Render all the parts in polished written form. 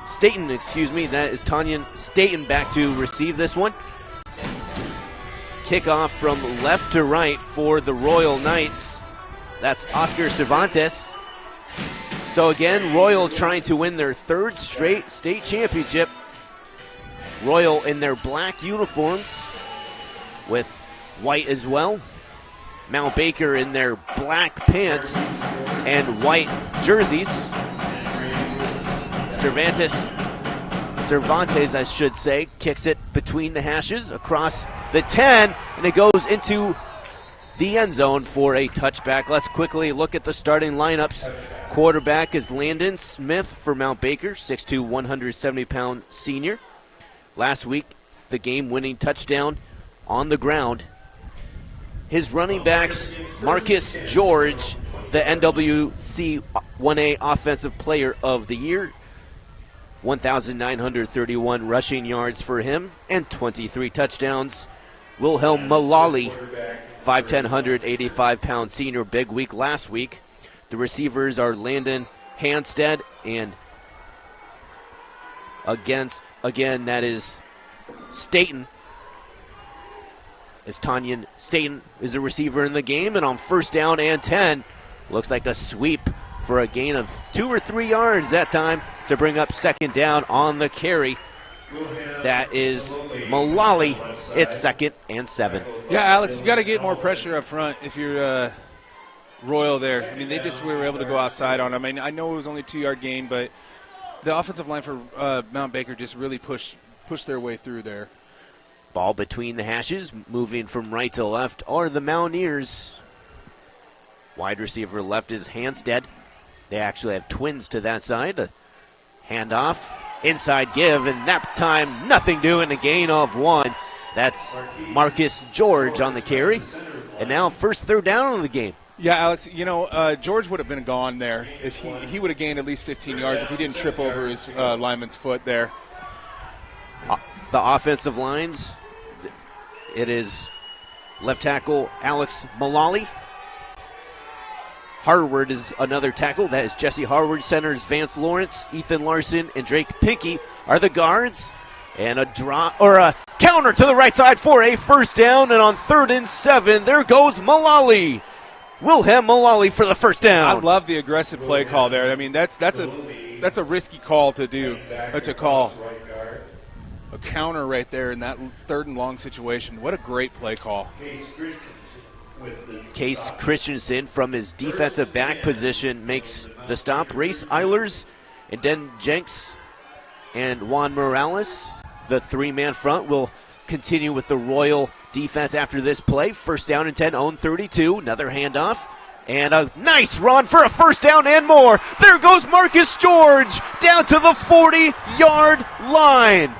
Staten, excuse me. That is Tanyan Staten back to receive this one. Kickoff from left to right for the Royal Knights. That's Oscar Cervantes. So again, Royal trying to win their third straight state championship. Royal in their black uniforms with white as well. Mount Baker in their black pants and white jerseys. Cervantes, I should say, kicks it between the hashes across the 10, and it goes into the end zone for a touchback. Let's quickly look at the starting lineups. Quarterback is Landon Smith for Mount Baker, 6'2", 170-pound senior. Last week, the game-winning touchdown on the ground. His running backs, Marcus George, the NWC 1A Offensive Player of the Year, 1,931 rushing yards for him and 23 touchdowns. Wilhelm Malali, 5'10", 185-pound senior, big week last week. The receivers are Landon Hanstead, and again that is Staten. As Tanyan Staten is a receiver in the game, and on first down and 10, looks like a sweep for a gain of 2 or 3 yards that time to bring up second down on the carry. That is Malali. It's 2nd and 7. Yeah, Alex, you got to get more pressure up front if you're Royal there. I mean, they just were able to go outside on them. I mean, I know it was only a 2-yard gain, but the offensive line for Mount Baker just really pushed their way through there. Ball between the hashes, moving from right to left are the Mountaineers. Wide receiver left is Hanstead. They actually have twins to that side. A handoff, inside give, and that time nothing doing, a gain of 1. That's Marcus George on the carry. And now first third down of the game. Yeah, Alex, you know, George would have been gone there if he would have gained at least 15 yards if he didn't trip over his lineman's foot there. The offensive lines, it is left tackle Alex Malali. Harward is another tackle. That is Jesse Harward. Centers Vance Lawrence, Ethan Larson, and Drake Pinckey are the guards. And a counter to the right side for a first down. And on 3rd and 7, there goes Malali. Wilhelm Malali for the first down. I love the aggressive play call there. I mean, that's a risky call to do. That's a call. A counter right there in that 3rd and long situation. What a great play call. Case Christensen from his defensive back position makes the stop. Race Eilers and Den Jenks and Juan Morales, the 3-man front, will continue with the Royal defense after this play. First down and 10, own 32. Another handoff. And a nice run for a first down and more. There goes Marcus George down to the 40-yard line.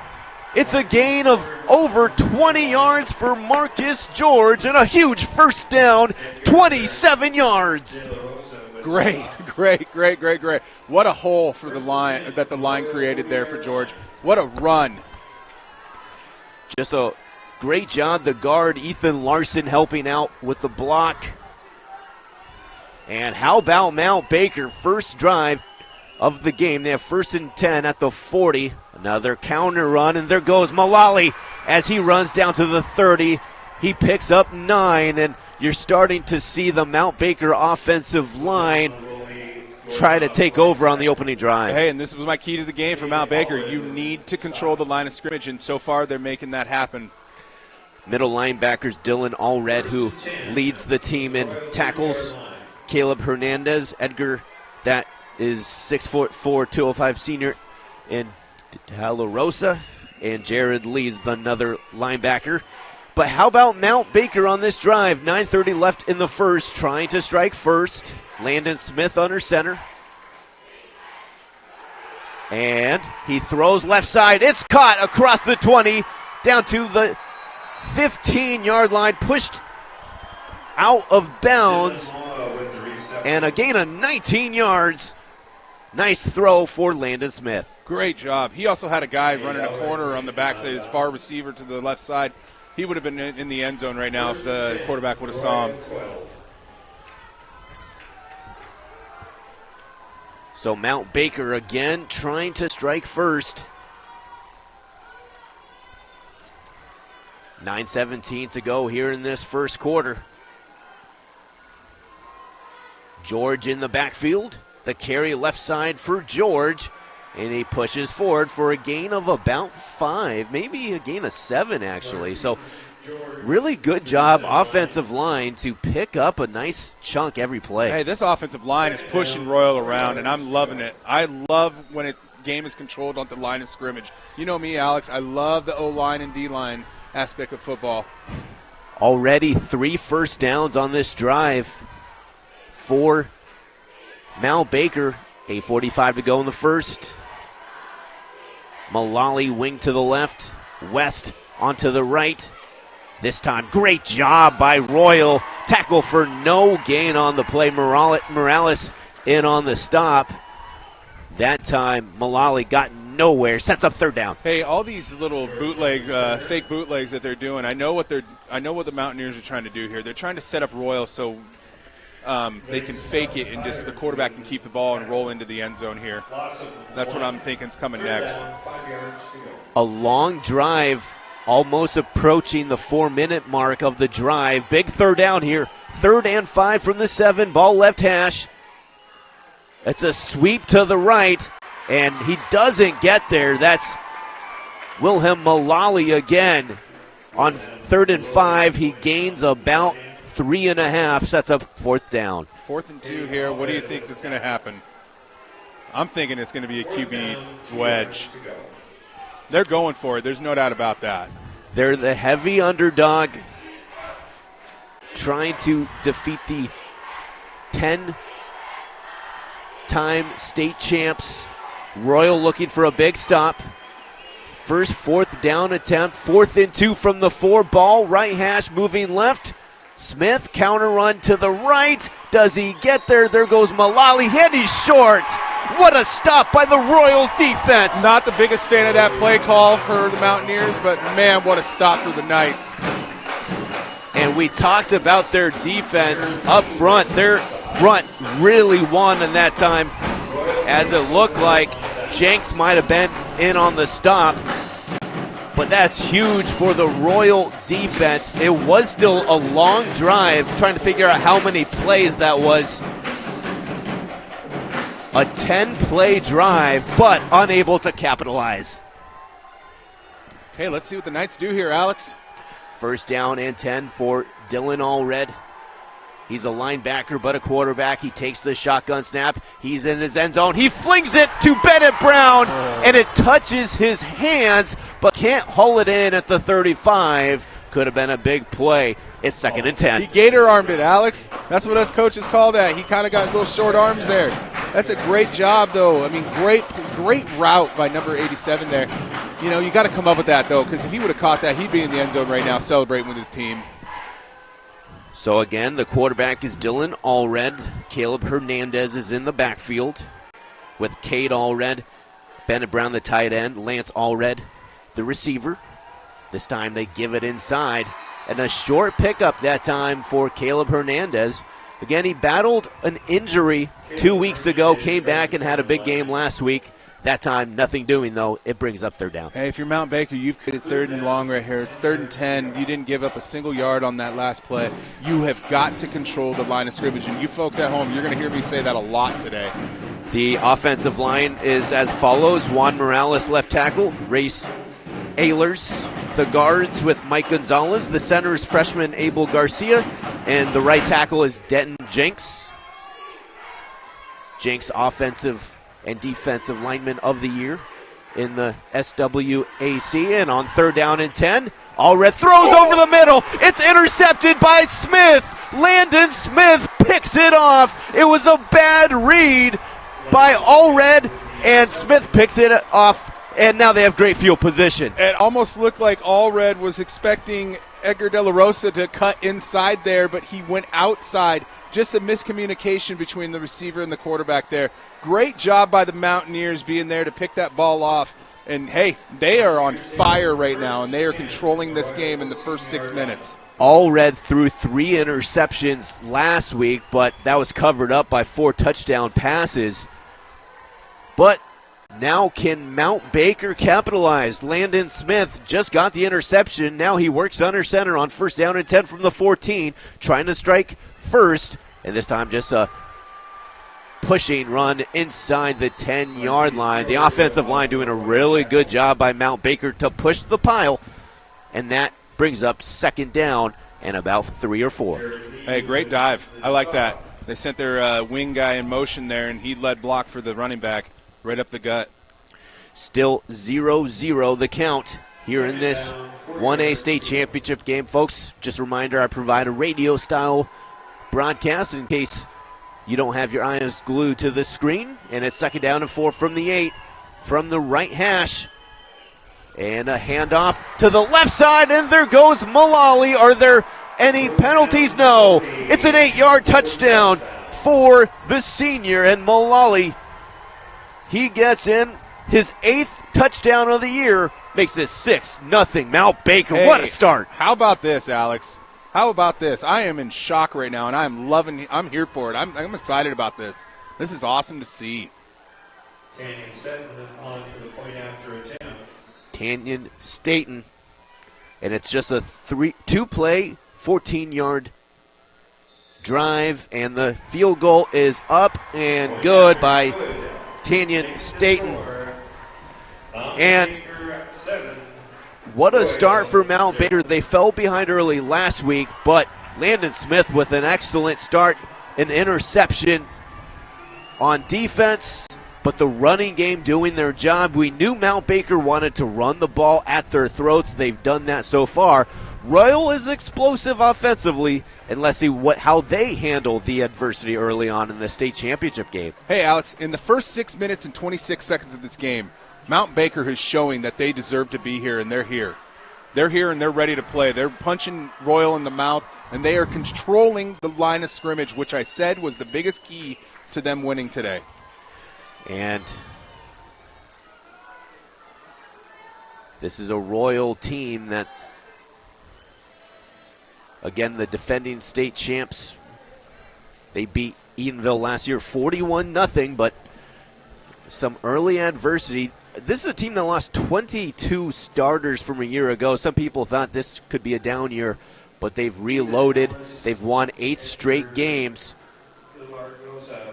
It's a gain of over 20 yards for Marcus George and a huge first down, 27 yards. Great. What a hole for the line that the line created there for George. What a run. Just a great job. The guard, Ethan Larson, helping out with the block. And how about Mount Baker? First drive of the game. They have 1st and 10 at the 40. Another counter run, and there goes Malali as he runs down to the 30. He picks up 9, and you're starting to see the Mount Baker offensive line try to take over on the opening drive. Hey, and this was my key to the game for Mount Baker. You need to control the line of scrimmage, and so far they're making that happen. Middle linebackers Dylan Allred, who leads the team in tackles. Caleb Hernandez, Edgar, that is 6'4", 205 senior in Tallorosa, and Jared Lee's another linebacker. But how about Mount Baker on this drive? 9:30 left in the first, trying to strike first. Landon Smith under center. And he throws left side. It's caught across the 20, down to the 15-yard line, pushed out of bounds, and a gain of 19 yards. Nice throw for Landon Smith. Great job. He also had a guy running a corner on the backside, his far receiver to the left side. He would have been in the end zone right now if the quarterback would have saw him. So Mount Baker again trying to strike first. 9:17 to go here in this first quarter. George in the backfield. The carry left side for George. And he pushes forward for a gain of about 5, maybe a gain of 7 actually. So really good job offensive line to pick up a nice chunk every play. Hey, this offensive line is pushing Royal around, and I'm loving it. I love when game is controlled on the line of scrimmage. You know me, Alex. I love the O-line and D-line aspect of football. Already 3 first downs on this drive for Mount Baker. 8:45 to go in the first. Mullally wing to the left. West onto the right. This time, great job by Royal. Tackle for no gain on the play. Morales in on the stop. That time, Mullally got nowhere. Sets up third down. Hey, all these little fake bootlegs that they're doing. I know what the Mountaineers are trying to do here. They're trying to set up Royal so they can fake it and just the quarterback can keep the ball and roll into the end zone here. That's what I'm thinking is coming next. A long drive, almost approaching the 4-minute mark of the drive. Big third down here. 3rd and 5 from the 7. Ball left hash. It's a sweep to the right, and he doesn't get there. That's Wilhelm Mullally again. On 3rd and 5, he gains about 3.5, sets up 4th down. 4th and 2 here. What do you think is going to happen? I'm thinking it's going to be a QB wedge. They're going for it. There's no doubt about that. They're the heavy underdog, trying to defeat the 10-time state champs. Royal looking for a big stop. First 4th down attempt. 4th and 2 from the 4. Ball right hash moving left. Smith, counter run to the right. Does he get there? There goes Mullally, and he's short. What a stop by the Royal defense. Not the biggest fan of that play call for the Mountaineers, but man, what a stop for the Knights. And we talked about their defense up front. Their front really won in that time, as it looked like Jenks might have been in on the stop. But that's huge for the Royal defense. It was still a long drive, trying to figure out how many plays that was. A 10-play drive, but unable to capitalize. Okay, let's see what the Knights do here, Alex. 1st down and 10 for Dylan Allred. He's a linebacker, but a quarterback. He takes the shotgun snap. He's in his end zone. He flings it to Bennett Brown, and it touches his hands, but can't haul it in at the 35. Could have been a big play. It's 2nd and 10. He gator-armed it, Alex. That's what us coaches call that. He kind of got little short arms there. That's a great job, though. I mean, great route by number 87 there. You know, you got to come up with that, though, because if he would have caught that, he'd be in the end zone right now celebrating with his team. So again, the quarterback is Dylan Allred. Caleb Hernandez is in the backfield with Cade Allred, Bennett Brown the tight end, Lance Allred the receiver. This time they give it inside, and a short pickup that time for Caleb Hernandez. Again, he battled an injury 2 weeks ago, came back and had a big game last week. That time, nothing doing, though. It brings up 3rd down. Hey, if you're Mount Baker, you've created 3rd and long right here. It's 3rd and 10. You didn't give up a single yard on that last play. You have got to control the line of scrimmage. And you folks at home, you're going to hear me say that a lot today. The offensive line is as follows. Juan Morales, left tackle. Race Ehlers. The guards with Mike Gonzalez. The center is freshman Abel Garcia. And the right tackle is Denton Jenks. Jenks, offensive and defensive lineman of the year in the SWAC. And on 3rd down and 10, Allred throws over the middle. It's intercepted by Smith. Landon Smith picks it off. It was a bad read by Allred, and Smith picks it off, and now they have great field position. It almost looked like Allred was expecting Edgar De La Rosa to cut inside there, but he went outside. Just a miscommunication between the receiver and the quarterback there. Great job by the Mountaineers being there to pick that ball off. And, hey, they are on fire right now, and they are controlling this game in the first 6 minutes. Allred threw 3 interceptions last week, but that was covered up by 4 touchdown passes. But now can Mount Baker capitalize? Landon Smith just got the interception. Now he works under center on first down and 10 from the 14, trying to strike first, and this time just a pushing run inside the 10-yard line. The offensive line doing a really good job by Mount Baker to push the pile, and that brings up second down and about 3 or 4. Hey, great dive. I like that. They sent their wing guy in motion there, and he led block for the running back right up the gut. Still 0-0 the count here in this 1A state championship game. Folks, just a reminder, I provide a radio-style broadcast in case you don't have your eyes glued to the screen. And it's second down and 4 from the 8 from the right hash. And a handoff to the left side, and there goes Mullally. Are there any penalties? No. It's an 8-yard touchdown for the senior, and Mullally, he gets in his 8th touchdown of the year, makes it 6-0 Mount Baker. Hey, what a start. How about this, Alex? How about this? I am in shock right now, and I'm here for it. I'm excited about this. This is awesome to see. Canyon Staten on for the point after attempt. Canyon Staten. And it's just a 2-play, 14-yard drive, and the field goal is up and good by Canyon Staten. And what a start for Mount Baker. They fell behind early last week, but Landon Smith with an excellent start, an interception on defense, but the running game doing their job. We knew Mount Baker wanted to run the ball at their throats. They've done that so far. Royal is explosive offensively, and let's see how they handle the adversity early on in the state championship game. Hey, Alex, in the first 6 minutes and 26 seconds of this game, Mount Baker is showing that they deserve to be here, and they're here. They're here, and they're ready to play. They're punching Royal in the mouth, and they are controlling the line of scrimmage, which I said was the biggest key to them winning today. And this is a Royal team that, again, the defending state champs, they beat Eatonville last year 41-0, but some early adversity. This is a team that lost 22 starters from a year ago. Some people thought this could be a down year, but they've reloaded. They've won 8 straight games,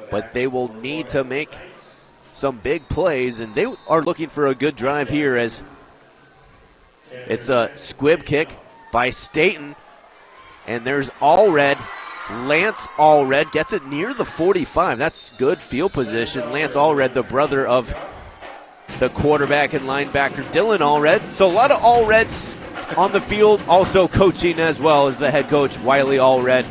but they will need to make some big plays, and they are looking for a good drive here as it's a squib kick by Staten, and there's Allred. Lance Allred gets it near the 45. That's good field position. Lance Allred, the brother of the quarterback and linebacker Dylan Allred. So a lot of Allreds on the field, also coaching as well as the head coach Wiley Allred,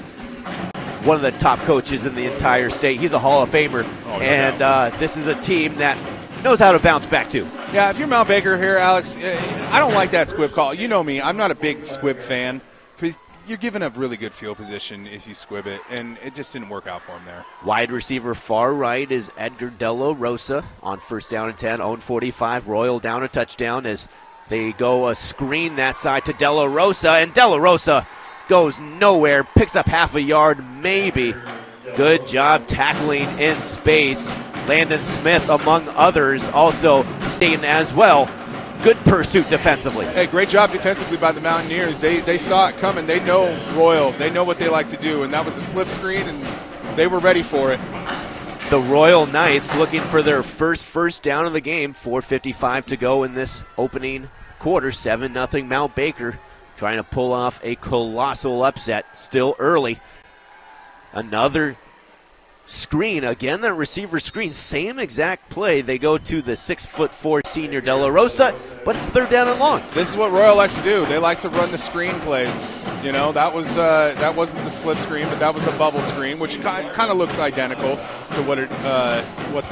one of the top coaches in the entire state. He's a Hall of Famer, and this is a team that knows how to bounce back too. Yeah, if you're Mount Baker here, Alex, I don't like that squib call. You know me, I'm not a big squib fan because you're giving up really good field position if you squib it, and it just didn't work out for him there. Wide receiver far right is Edgar Della Rosa on first down and 10, own 45. Royal down a touchdown as they go a screen that side to Della Rosa, and Della Rosa goes nowhere, picks up half a yard maybe. Good job tackling in space. Landon Smith, among others, also staying as well. Good pursuit defensively. Hey, great job defensively by the Mountaineers. They saw it coming. They know Royal. They know what they like to do, and that was a slip screen, and they were ready for it. The Royal Knights looking for their first down of the game. 4:55 to go in this opening quarter. 7-0 Mount Baker trying to pull off a colossal upset. Still early. Another screen. Again, the receiver screen. Same exact play. They go to the 6'4" senior Della Rosa, but it's third down and long. This is what Royal likes to do. They like to run the screen plays. You know, that wasn't the slip screen, but that was a bubble screen, which kind of looks identical to what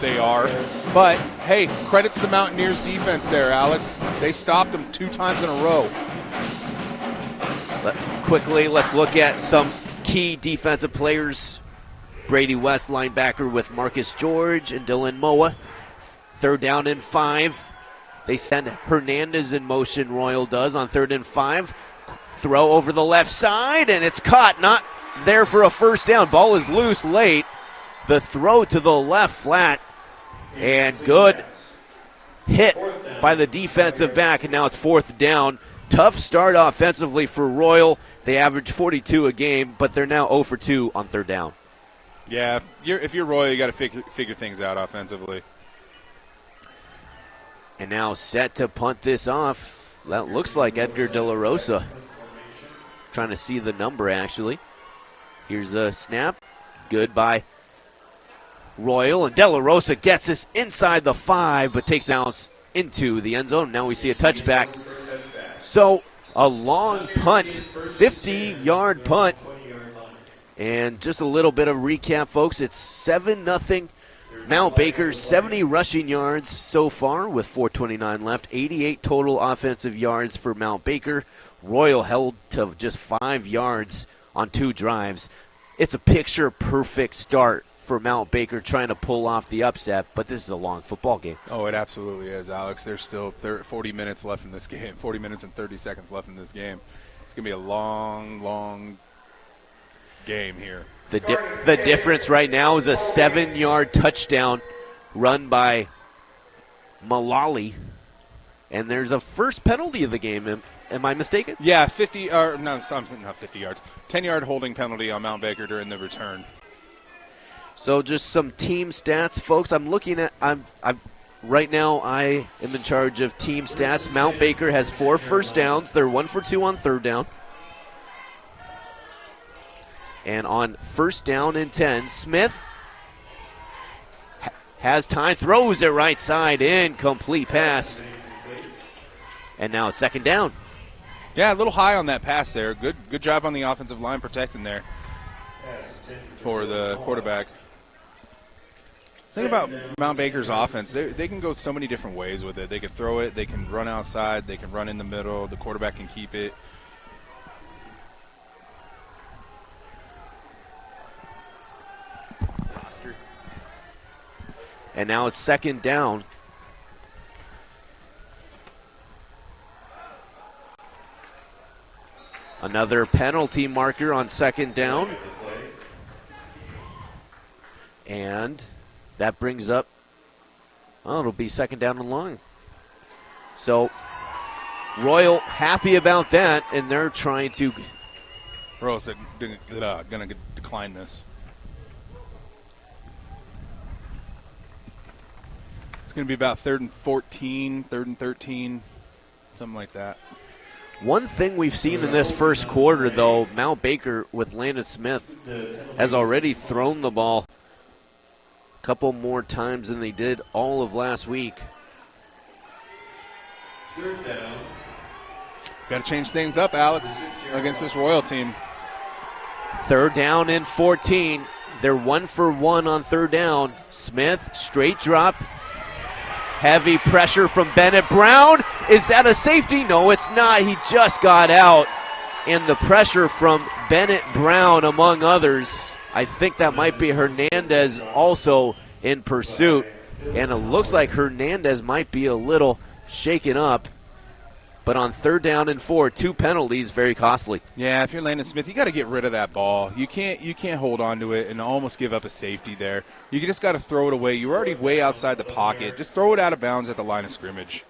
they are. But hey, credit to the Mountaineers defense there, Alex. They stopped them 2 times in a row. Quickly, let's look at some key defensive players. Brady West, linebacker, with Marcus George and Dylan Moa. Third down and 5. They send Hernandez in motion, Royal does, on 3rd and 5. Throw over the left side, and it's caught. Not there for a first down. Ball is loose late. The throw to the left flat And good hit by the defensive back, and now it's 4th down. Tough start offensively for Royal. They average 42 a game, but they're now 0 for 2 on 3rd down. Yeah, if you're Royal, you got to figure things out offensively. And now set to punt this off. That looks like Edgar De La Rosa. Trying to see the number, actually. Here's the snap. Good by Royal. And De La Rosa gets us inside the 5, but takes out into the end zone. Now we see a touchback. So a long punt, 50-yard punt. And just a little bit of recap, folks. It's 7-0. Mount Baker, 70 rushing yards so far with 4:29 left. 88 total offensive yards for Mount Baker. Royal held to just 5 yards on 2 drives. It's a picture-perfect start for Mount Baker trying to pull off the upset, but this is a long football game. Oh, it absolutely is, Alex. There's still 40 minutes left in this game, 40 minutes and 30 seconds left in this game. It's going to be a long, long game here. The difference right now is a 7-yard touchdown run by Malali, and there's a first penalty of the game. Am I mistaken? Yeah, 50 or no, not 50 yards. 10-yard holding penalty on Mount Baker during the return. So just some team stats, folks. I'm looking at right now I am in charge of team stats. Mount Baker has 4 first downs. They're 1 for 2 on 3rd down. And on 1st down and 10, Smith has time, throws it right side, incomplete pass. And now 2nd down. Yeah, a little high on that pass there. Good job on the offensive line protecting there for the quarterback. Think about Mount Baker's offense. They can go so many different ways with it. They can throw it. They can run outside. They can run in the middle. The quarterback can keep it. And now it's 2nd down. Another penalty marker on 2nd down. And that brings up, it'll be 2nd down and long. So Royal happy about that, and they're trying to. Royal's going to decline this. It's going to be about 3rd and 14, 3rd and 13, something like that. One thing we've seen in this first quarter, though, Mount Baker with Landon Smith has already thrown the ball a couple more times than they did all of last week. 3rd down. Got to change things up, Alex, against this Royal team. 3rd down and 14. They're 1 for 1 on 3rd down. Smith, straight drop. Heavy pressure from Bennett Brown. Is that a safety? No, it's not. He just got out. And the pressure from Bennett Brown, among others. I think that might be Hernandez also in pursuit. And it looks like Hernandez might be a little shaken up. But on 3rd down and 4, 2 penalties, very costly. Yeah, if you're Landon Smith, you got to get rid of that ball. You can't hold on to it and almost give up a safety there. You just got to throw it away. You're already way outside the pocket. Just throw it out of bounds at the line of scrimmage.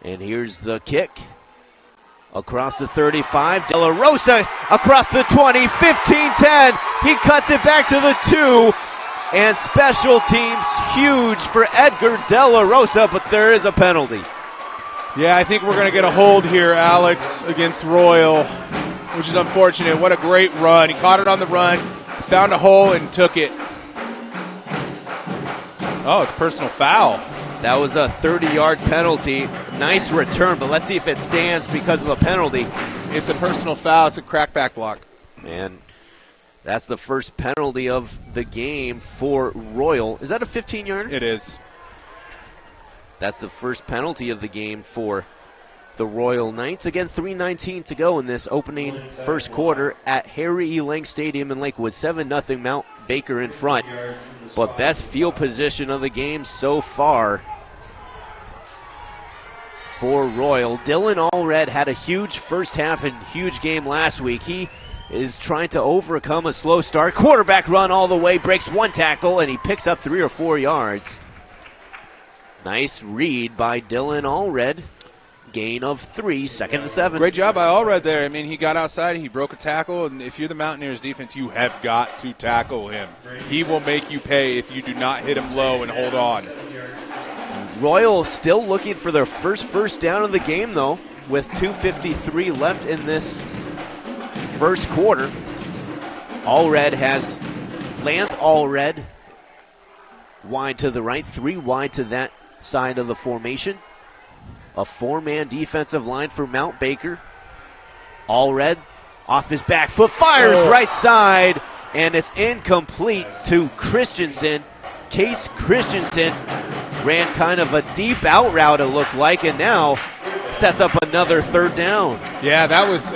And here's the kick. Across the 35, De La Rosa across the 20, 15-10. He cuts it back to the 2. And special teams huge for Edgar De La Rosa, but there is a penalty. Yeah, I think we're going to get a hold here, Alex, against Royal, which is unfortunate. What a great run. He caught it on the run, found a hole, and took it. Oh, it's personal foul. That was a 30-yard penalty. Nice return, but let's see if it stands because of the penalty. It's a personal foul. It's a crackback block. And that's the first penalty of the game for Royal. Is that a 15-yarder? It is. That's the first penalty of the game for the Royal Knights. Again, 3:19 to go in this opening first quarter at Harry E. Lang Stadium in Lakewood. 7-0 Mount Baker in front. But best field position of the game so far for Royal. Dylan Allred had a huge first half and huge game last week. He is trying to overcome a slow start. Quarterback run all the way, breaks one tackle, and he picks up 3 or 4 yards. Nice read by Dylan Allred. Gain of 3, 2nd and 7. Great job by Allred there. I mean, he got outside, he broke a tackle, and if you're the Mountaineers defense, you have got to tackle him. He will make you pay if you do not hit him low and hold on. Royal still looking for their first down of the game, though, with 2:53 left in this first quarter. Allred has Lance Allred wide to the right, 3 wide to that side of the formation. A 4-man defensive line for Mount Baker. Allred off his back foot, fires right side, and it's incomplete to Christensen. Case Christensen ran kind of a deep out route, it looked like, and now sets up another 3rd down. Yeah, that was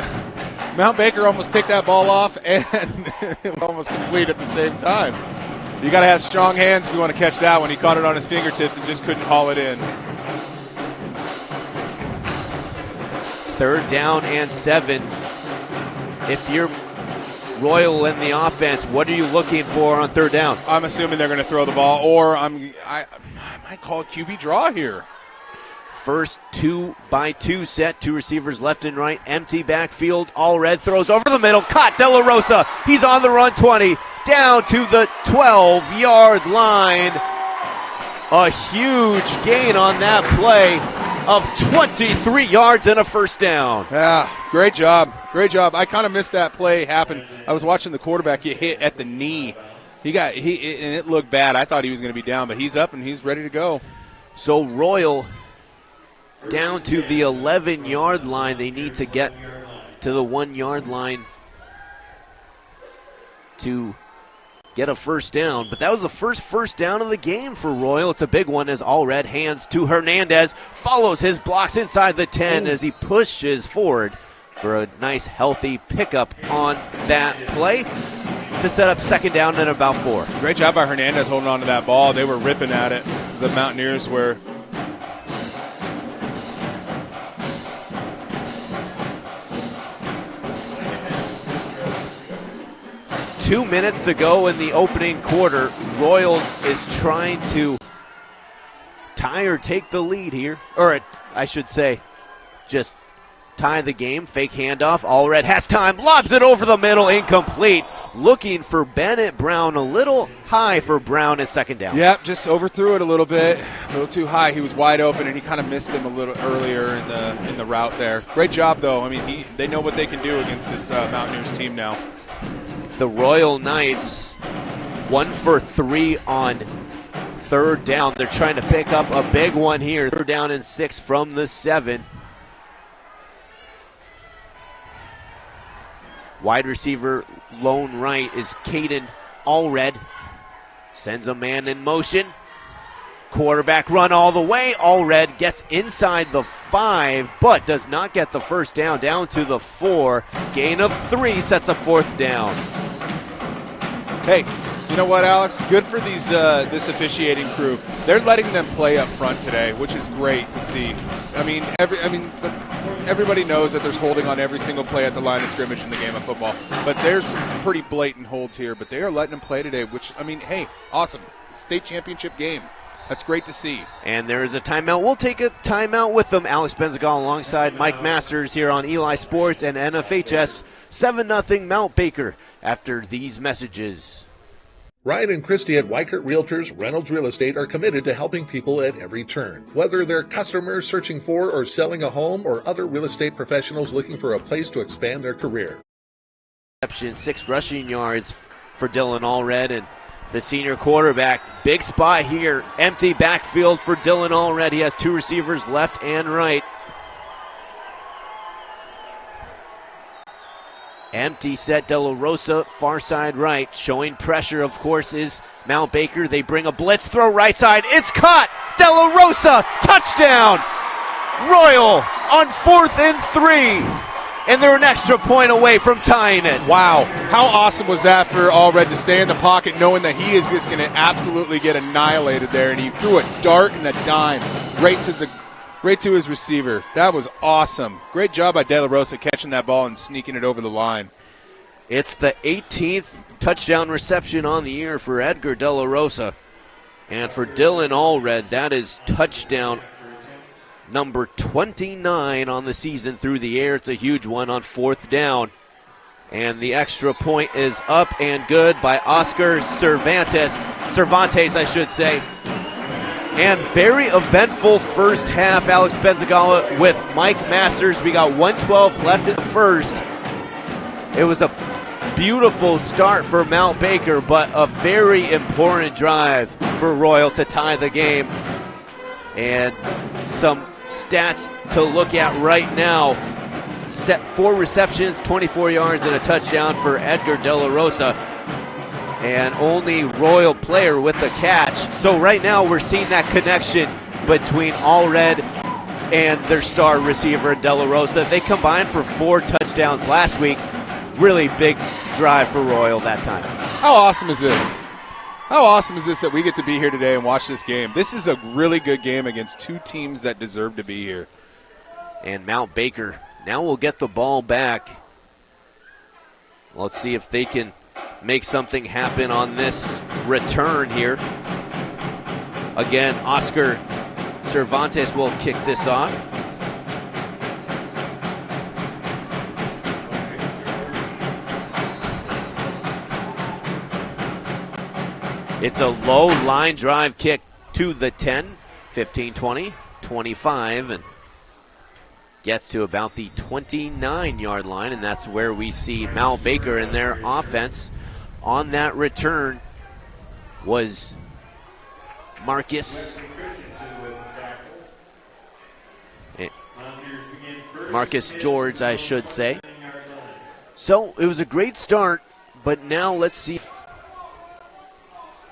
Mount Baker almost picked that ball off and almost complete at the same time. You got to have strong hands if you want to catch that one. He caught it on his fingertips and just couldn't haul it in. 3rd down and 7. If you're Royal in the offense, what are you looking for on 3rd down? I'm assuming they're going to throw the ball, or I might call it QB draw here. First 2-by-2 set, 2 receivers left and right, empty backfield. Allred throws over the middle, caught De La Rosa. He's on the run, 20, down to the 12-yard line. A huge gain on that play of 23 yards and a 1st down. Yeah, great job. Great job. I kind of missed that play happen. I was watching the quarterback get hit at the knee. And it looked bad. I thought he was going to be down, but he's up and he's ready to go. So Royal down to the 11-yard line. They need to get to the 1-yard line to get a 1st down. But that was the first down of the game for Royal. It's a big one as Allred hands to Hernandez, follows his blocks inside the 10 as he pushes forward for a nice healthy pickup on that play to set up 2nd down and about 4. Great job by Hernandez holding on to that ball. They were ripping at it. The Mountaineers were. Two minutes to go in the opening quarter. Royal is trying to tie or take the lead here. Or I should say, just tie the game. Fake handoff. Allred has time. Lobs it over the middle. Incomplete. Looking for Bennett Brown. A little high for Brown as 2nd down. Yep, just overthrew it a little bit. A little too high. He was wide open, and he kind of missed him a little earlier in the route there. Great job, though. I mean, they know what they can do against this Mountaineers team now. The Royal Knights 1 for 3 on 3rd down. They're trying to pick up a big one here. 3rd down and 6 from the 7. Wide receiver lone right is Caden Allred. Sends a man in motion. Quarterback run all the way. Allred gets inside the 5, but does not get the 1st down. Down to the 4. Gain of 3 sets up 4th down. Hey, you know what, Alex? Good for these this officiating crew. They're letting them play up front today, which is great to see. I mean, everybody knows that there's holding on every single play at the line of scrimmage in the game of football. But there's some pretty blatant holds here. But they are letting them play today, which, I mean, hey, awesome. State championship game. That's great to see. And there is a timeout. We'll take a timeout with them. Alex Benzagal alongside Mike Masters here on Eli Sports and NFHS. 7-0 Mount Baker after these messages. Ryan and Christy at Weichert Realtors Reynolds Real Estate are committed to helping people at every turn. Whether they're customers searching for or selling a home or other real estate professionals looking for a place to expand their career. 6 rushing yards for Dylan Allred and the senior quarterback. Big spot here. Empty backfield for Dylan Allred. He has 2 receivers left and right. Empty set, De La Rosa, far side right. Showing pressure, of course, is Mount Baker. They bring a blitz, throw right side. It's caught! De La Rosa, touchdown! Royal on 4th and 3. And they're an extra point away from tying it. Wow. How awesome was that for Allred to stay in the pocket knowing that he is just going to absolutely get annihilated there. And he threw a dart and a dime right Right to his receiver. That was awesome. Great job by De La Rosa catching that ball and sneaking it over the line. It's the 18th touchdown reception on the year for Edgar De La Rosa. And for Dylan Allred, that is touchdown number 29 on the season through the air. It's a huge one on 4th down. And the extra point is up and good by Oscar Cervantes, I should say. And very eventful first half. Alex Benzagala with Mike Masters. We got 1:12 left in the first. It was a beautiful start for Mount Baker, but a very important drive for Royal to tie the game. And some stats to look at right now. Set 4 receptions, 24 yards, and a touchdown for Edgar De La Rosa. And only Royal player with the catch. So right now we're seeing that connection between Allred and their star receiver, De La Rosa. They combined for 4 touchdowns last week. Really big drive for Royal that time. How awesome is this? How awesome is this that we get to be here today and watch this game? This is a really good game against 2 teams that deserve to be here. And Mount Baker now will get the ball back. Let's see if they can make something happen on this return here. Again, Oscar Cervantes will kick this off. It's a low line drive kick to the 10, 15, 20, 25, and gets to about the 29-yard line, and that's where we see Mount Baker and their offense. On that return was Marcus George, I should say. So it was a great start, but now let's see if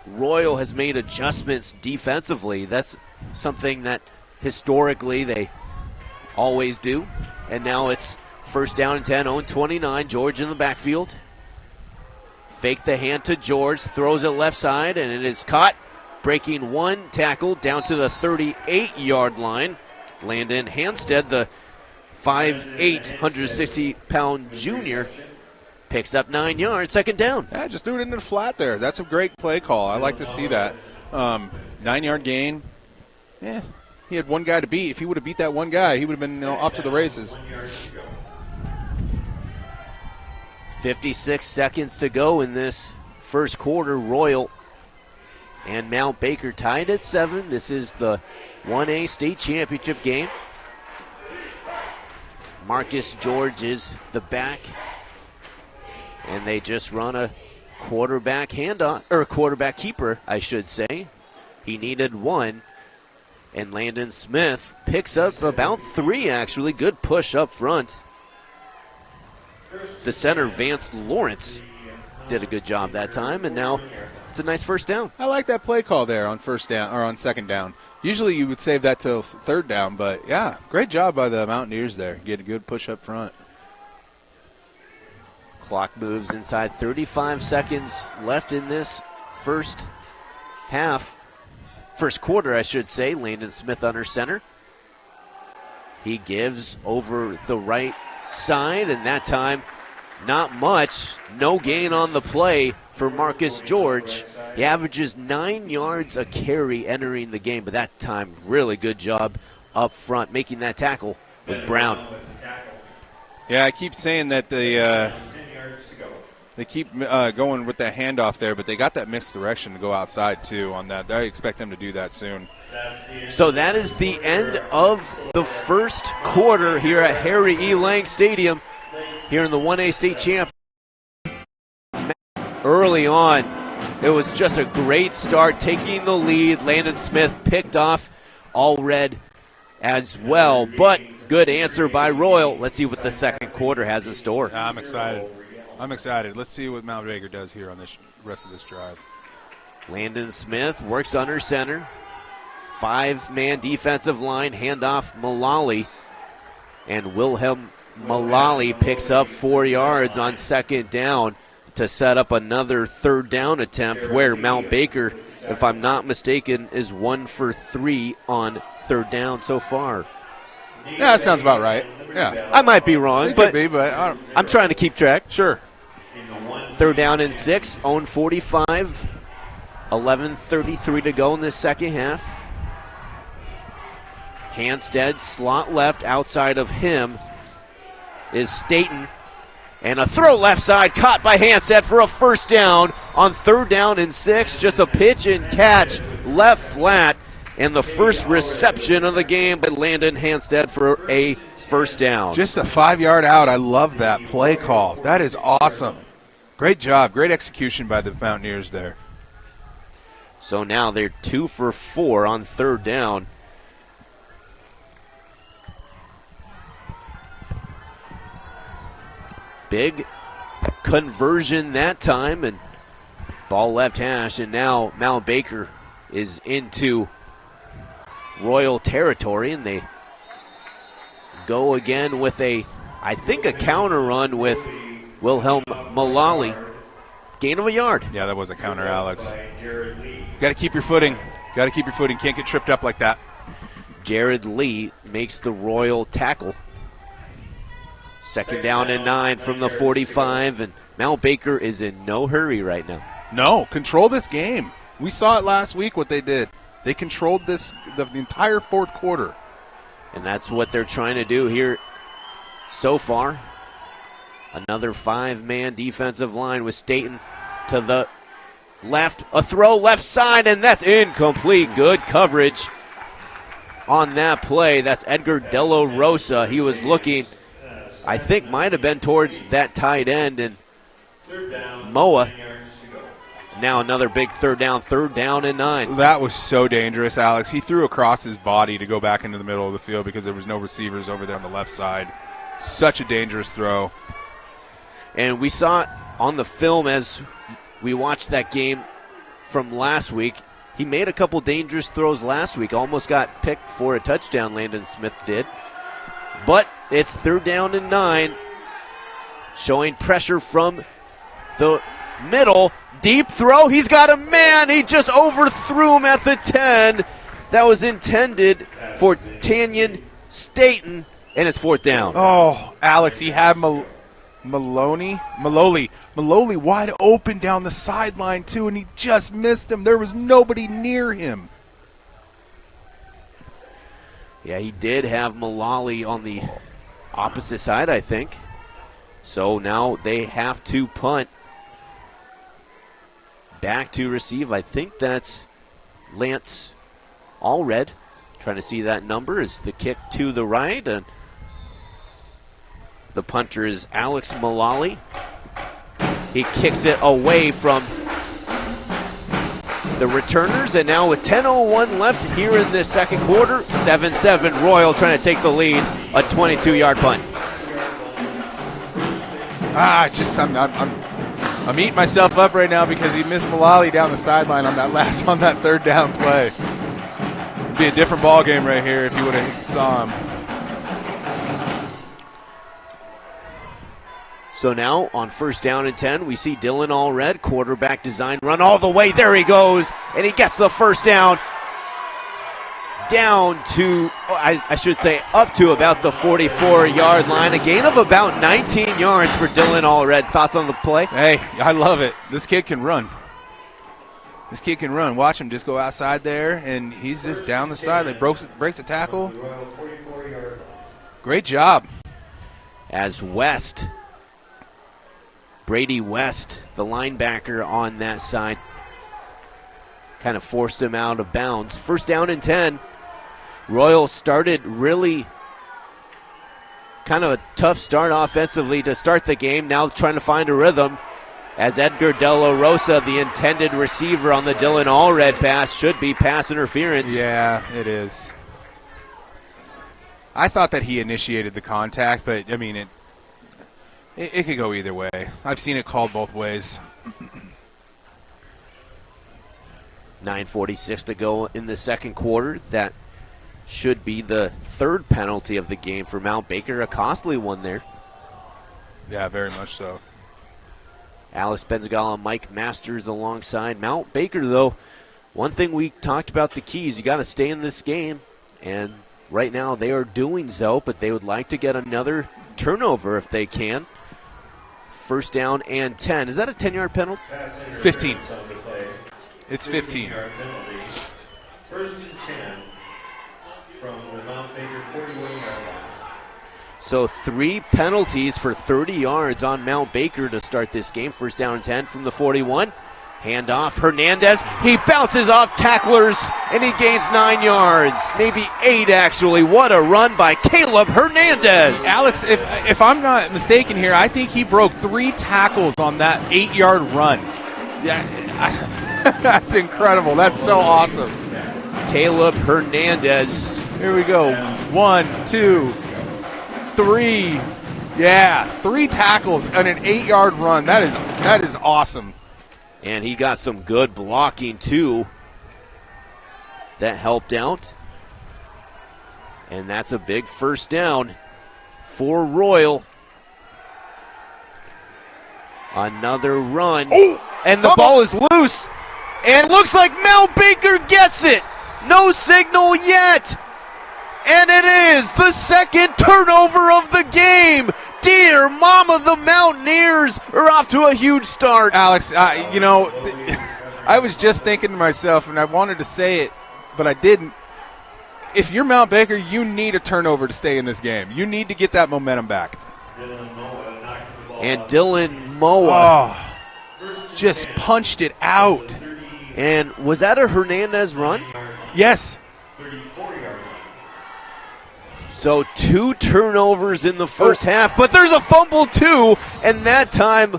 Royal has made adjustments defensively. That's something that historically they always do. And now it's first down and 10, own 29. George in the backfield. Fake the hand to George, throws it left side, and it is caught. Breaking 1 tackle down to the 38-yard line. Landon Hanstead, the 5'8", 160-pound junior, picks up 9 yards, second down. Yeah, just threw it into the flat there. That's a great play call. I like to see that. 9-yard gain. Yeah, he had one guy to beat. If he would have beat that one guy, he would have been off to the races. 56 seconds to go in this first quarter. Royal and Mount Baker tied at 7. This is the 1A state championship game. Marcus George is the back. And they just run a quarterback handoff, or quarterback keeper, I should say. He needed 1. And Landon Smith picks up about 3, actually. Good push up front. The center, Vance Lawrence, did a good job that time, and now it's a nice first down. I like that play call there on first down or on second down. Usually you would save that till third down, but yeah, great job by the Mountaineers there. Get a good push up front. Clock moves inside. 35 seconds left in this first half. First quarter, I should say. Landon Smith under center. He gives over the right side, and that time, not much. No gain on the play for Marcus George. He averages 9 yards a carry entering the game, but that time, really good job up front. Making that tackle was Brown. Yeah, I keep saying that they keep going with that handoff there, but they got that misdirection to go outside, too, on that. I expect them to do that soon. So that is the end of the first quarter here at Harry E. Lang Stadium here in the 1A state championship. Early on, it was just a great start, taking the lead. Landon Smith picked off Allred as well, but good answer by Royal. Let's see what the second quarter has in store. I'm excited. Let's see what Mount Baker does here on this rest of this drive. Landon Smith works under center. 5-man defensive line, handoff Mullally. And Wilhelm Mullally picks up 4 yards on second down to set up another third down attempt where Mount Baker, if I'm not mistaken, is 1 for 3 on third down so far. Yeah, that sounds about right. Yeah, I might be wrong, it but could be, but I don't, I'm trying to keep track. sure. 3rd down and 6, own 45. 11:33 to go in this second half. Hanstead, slot left. Outside of him is Staten. And a throw left side, caught by Hanstead for a first down on 3rd down and 6. Just a pitch and catch, left flat. And the first reception of the game by Landon Hanstead for a first down. Just a 5-yard out. I love that play call. That is awesome. Great job. Great execution by the Mountaineers there. So now they're 2 for 4 on 3rd down. Big conversion that time, and ball left hash, and now Mount Baker is into Royal territory, and they go again with a counter run with Wilhelm Mullally. Gain of a yard. Yeah, that was a counter, Alex. Got to keep your footing. Got to keep your footing. Can't get tripped up like that. Jared Lee makes the Royal tackle. 2nd down and 9 from the 45, and Mount Baker is in no hurry right now. No, control this game. We saw it last week what they did. They controlled this the entire 4th quarter. And that's what they're trying to do here so far. Another 5-man defensive line with Staten to the left. A throw left side, and that's incomplete. Good coverage on that play. That's Edgar Della Rosa. He was looking, I think, might have been towards that tight end. And Moa, now another big 3rd down and 9. That was so dangerous, Alex. He threw across his body to go back into the middle of the field because there was no receivers over there on the left side. Such a dangerous throw. And we saw it on the film as we watched that game from last week. He made a couple dangerous throws last week. Almost got picked for a touchdown, Landon Smith did. But it's 3rd down and 9. Showing pressure from the middle. Deep throw. He's got a man. He just overthrew him at the 10. That was intended for Tanyan Staten, and it's 4th down. Oh, Alex, he had Maloley wide open down the sideline, too, and he just missed him. There was nobody near him. Yeah, he did have Mullally on the opposite side, I think. So now they have to punt. Back to receive. I think that's Lance Allred. Trying to see that number is the kick to the right. And the punter is Alex Mullally. He kicks it away from the returners. And now with 10:01 left here in this second quarter, 7-7 Royal trying to take the lead. A 22-yard punt. I'm eating myself up right now because he missed Mullally down the sideline on that 3rd down play. It'd be a different ball game right here if you would have saw him. So now on 1st down and 10, we see Dylan Allred, quarterback design run all the way. There he goes, and he gets the first down. Down to, I should say, up to about the 44-yard line. A gain of about 19 yards for Dylan Allred. Thoughts on the play? Hey, I love it. This kid can run. Watch him just go outside there, and he's just down the side. They breaks the tackle. Great job. As Brady West, the linebacker on that side, kind of forced him out of bounds. 1st down and 10. Royal started really kind of a tough start offensively to start the game. Now trying to find a rhythm as Edgar Della Rosa, the intended receiver on the Dylan Allred pass, should be pass interference. Yeah, it is. I thought that he initiated the contact, but, I mean, it could go either way. I've seen it called both ways. 9:46 to go in the second quarter. That should be the 3rd penalty of the game for Mount Baker. A costly one there. Yeah, very much so. Alex Benzagala, Mike Masters alongside Mount Baker, though. One thing we talked about the keys, you got to stay in this game, and right now they are doing so, but they would like to get another turnover if they can. First down and 10. Is that a 10-yard penalty? 15. It's 15. First and 10 from the Mount Baker 41-yard line. So 3 penalties for 30 yards on Mount Baker to start this game. First down and 10 from the 41. Handoff, Hernandez. He bounces off tacklers, and he gains 9 yards. Maybe 8, actually. What a run by Caleb Hernandez. Alex, if I'm not mistaken here, I think he broke 3 tackles on that 8-yard run. Yeah, that's incredible. That's so awesome. Caleb Hernandez. Here we go. 1, 2, 3. Yeah, 3 tackles on an 8-yard run. That is awesome. And he got some good blocking, too. That helped out. And that's a big first down for Royal. Another run. Oh, and the ball is loose. And it looks like Mount Baker gets it. No signal yet. And it is the second turnover of the game. Dear mama, the Mountaineers are off to a huge start. Alex, I was just thinking to myself, and I wanted to say it, but I didn't. If you're Mount Baker, you need a turnover to stay in this game. You need to get that momentum back. And Dylan Moa just punched it out. And was that a Hernandez run? Yes. So 2 turnovers in the first half, but there's a fumble too, and that time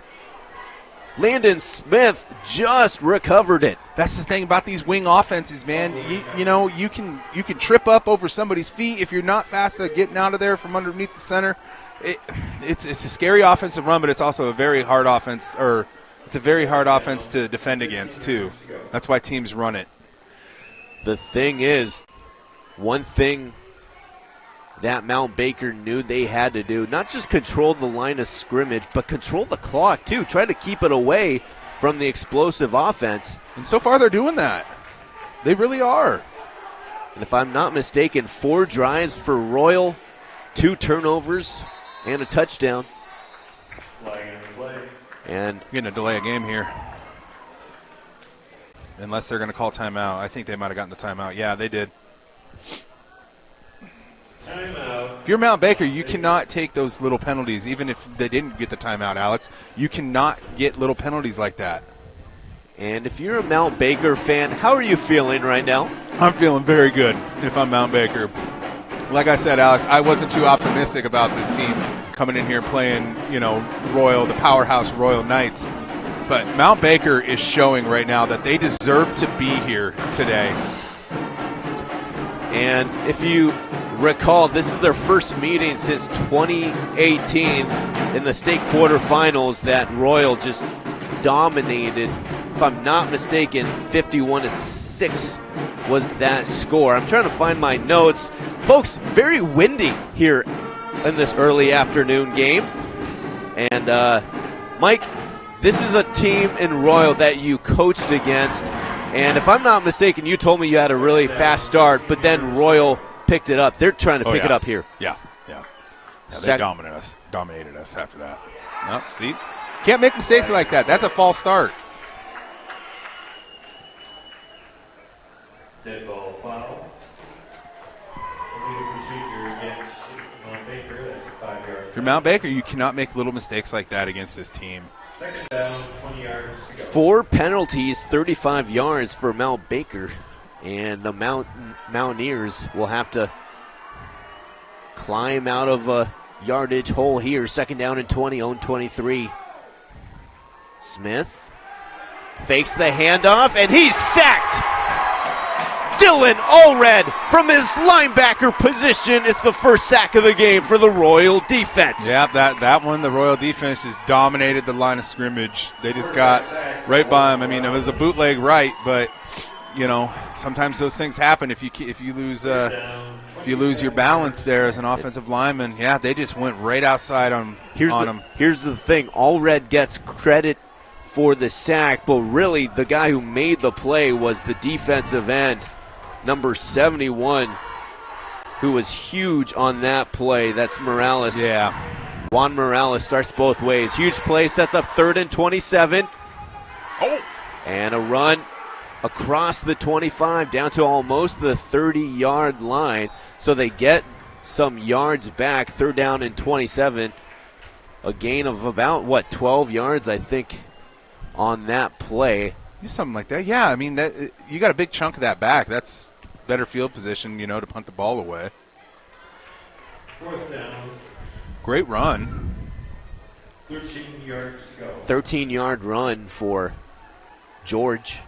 Landon Smith just recovered it. That's the thing about these wing offenses, man. You can trip up over somebody's feet if you're not fast at getting out of there from underneath the center. It's a scary offense to run, but it's also a very hard offense, to defend against too. That's why teams run it. The thing is, one thing that Mount Baker knew they had to do, not just control the line of scrimmage, but control the clock too. Try to keep it away from the explosive offense. And so far they're doing that. They really are. And if I'm not mistaken, 4 drives for Royal, 2 turnovers, and a touchdown. And getting a delay of game here. Unless they're going to call timeout. I think they might have gotten the timeout. Yeah, they did. If you're Mount Baker, you cannot take those little penalties, even if they didn't get the timeout, Alex. You cannot get little penalties like that. And if you're a Mount Baker fan, how are you feeling right now? I'm feeling very good if I'm Mount Baker. Like I said, Alex, I wasn't too optimistic about this team coming in here playing, Royal, the powerhouse Royal Knights. But Mount Baker is showing right now that they deserve to be here today. And if you recall, this is their first meeting since 2018 in the state quarterfinals that Royal just dominated. If I'm not mistaken, 51-6 was that score. I'm trying to find my notes. Folks, very windy here in this early afternoon game. And Mike, this is a team in Royal that you coached against. And if I'm not mistaken, you told me you had a really fast start, but then Royal picked it up. They're trying to pick it up here. Yeah. They dominated us after that. Nope, see? Can't make mistakes like that. That's a false start. Dead ball foul. Illegal procedure against Mount Baker. That's a 5-yard. If you're Mount Baker, you cannot make little mistakes like that against this team. Second down, 20 yards to go. 4 penalties, 35 yards for Mount Baker. And the Mountaineers will have to climb out of a yardage hole here. Second down and 20, own 23. Smith fakes the handoff, and he's sacked. Dylan Allred from his linebacker position is the first sack of the game for the Royal defense. Yeah, that one, the Royal defense just dominated the line of scrimmage. They just got right by him. I mean, it was a bootleg right, but sometimes those things happen. If you lose your balance there as an offensive lineman, yeah, they just went right outside on him. Here's the thing: Allred gets credit for the sack, but really the guy who made the play was the defensive end, number 71, who was huge on that play. That's Morales. Yeah. Juan Morales starts both ways. Huge play, sets up 3rd and 27. Oh! And a run across the 25 down to almost the 30-yard line. So they get some yards back, 3rd down and 27. A gain of about, 12 yards, I think, on that play. Something like that. Yeah, I mean, you got a big chunk of that back. That's better field position, to punt the ball away. 4th down. Great run. 13 yards to go. 13-yard run for George.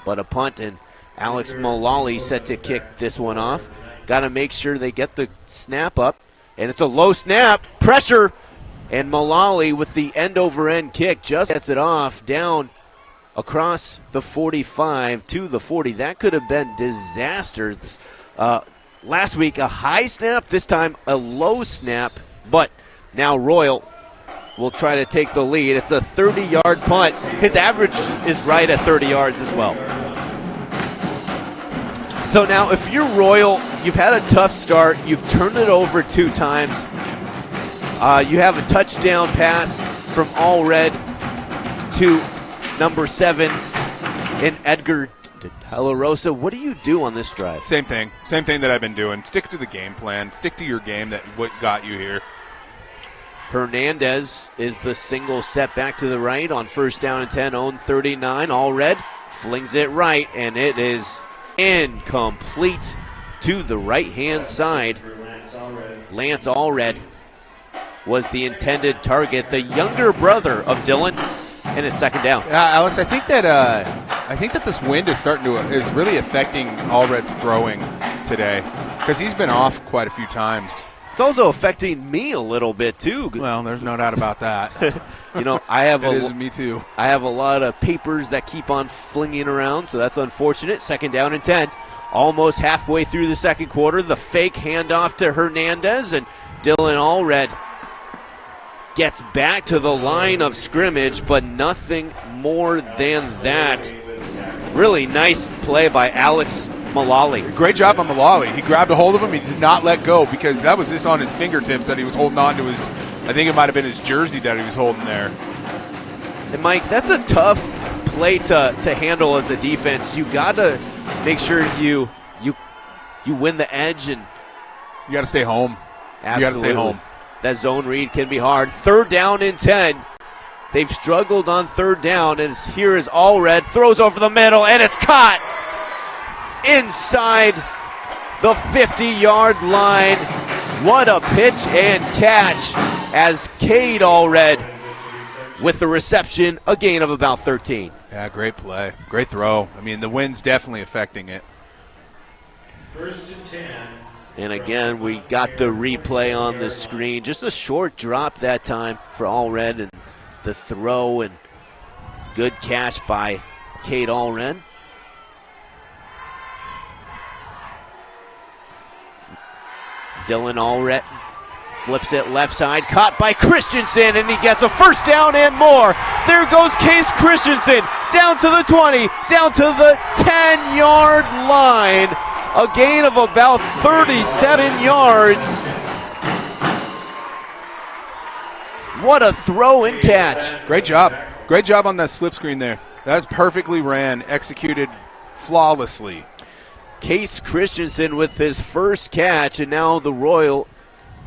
But a punt, and Alex Mullally set to kick this one off. Got to make sure they get the snap up. And it's a low snap. Pressure. And Mullally with the end-over-end kick just gets it off down across the 45 to the 40. That could have been disastrous. Last week, a high snap. This time, a low snap. But now Royal will try to take the lead. It's a 30-yard punt. His average is right at 30 yards as well. So now if you're Royal, you've had a tough start. You've turned it over 2 times. You have a touchdown pass from Allred to number 7 in Edgar De La Rosa. What do you do on this drive? Same thing that I've been doing. Stick to the game plan. Stick to your game, that what got you here. Hernandez is the single set back to the right on 1st down and 10, own 39. Allred flings it right, and it is incomplete to the right-hand side. Lance Allred was the intended target, the younger brother of Dylan, and it's 2nd down. Alex, I think that this wind is really affecting Allred's throwing today, because he's been off quite a few times. It's also affecting me a little bit too. Well, there's no doubt about that. I have me too. I have a lot of papers that keep on flinging around, so that's unfortunate. 2nd down and 10. Almost halfway through the 2nd quarter, the fake handoff to Hernandez, and Dylan Allred gets back to the line of scrimmage, but nothing more than that. Really nice play by Alex Mullally. Great job on Mullally. He grabbed a hold of him. He did not let go, because that was just on his fingertips that he was holding on to his, I think it might have been his jersey that he was holding there. And Mike, that's a tough play to handle as a defense. You got to make sure you win the edge, and you got to stay home. Absolutely. You got to stay home. That zone read can be hard. 3rd down and 10. They've struggled on 3rd down, and here is Allred, throws over the middle, and it's caught inside the 50-yard line. What a pitch and catch as Cade Allred with the reception, a gain of about 13. Yeah, great play. Great throw. I mean, the wind's definitely affecting it. 1st and 10. And again, we got the replay on the screen. Just a short drop that time for Allred, and the throw and good catch by Cade Allred. Dylan Allred flips it left side, caught by Christensen, and he gets a 1st down and more. There goes Case Christensen, down to the 20, down to the 10-yard line. A gain of about 37 yards. What a throw and catch. Great job. Great job on that slip screen there. That was perfectly ran, executed flawlessly. Case Christensen with his first catch, and now the Royal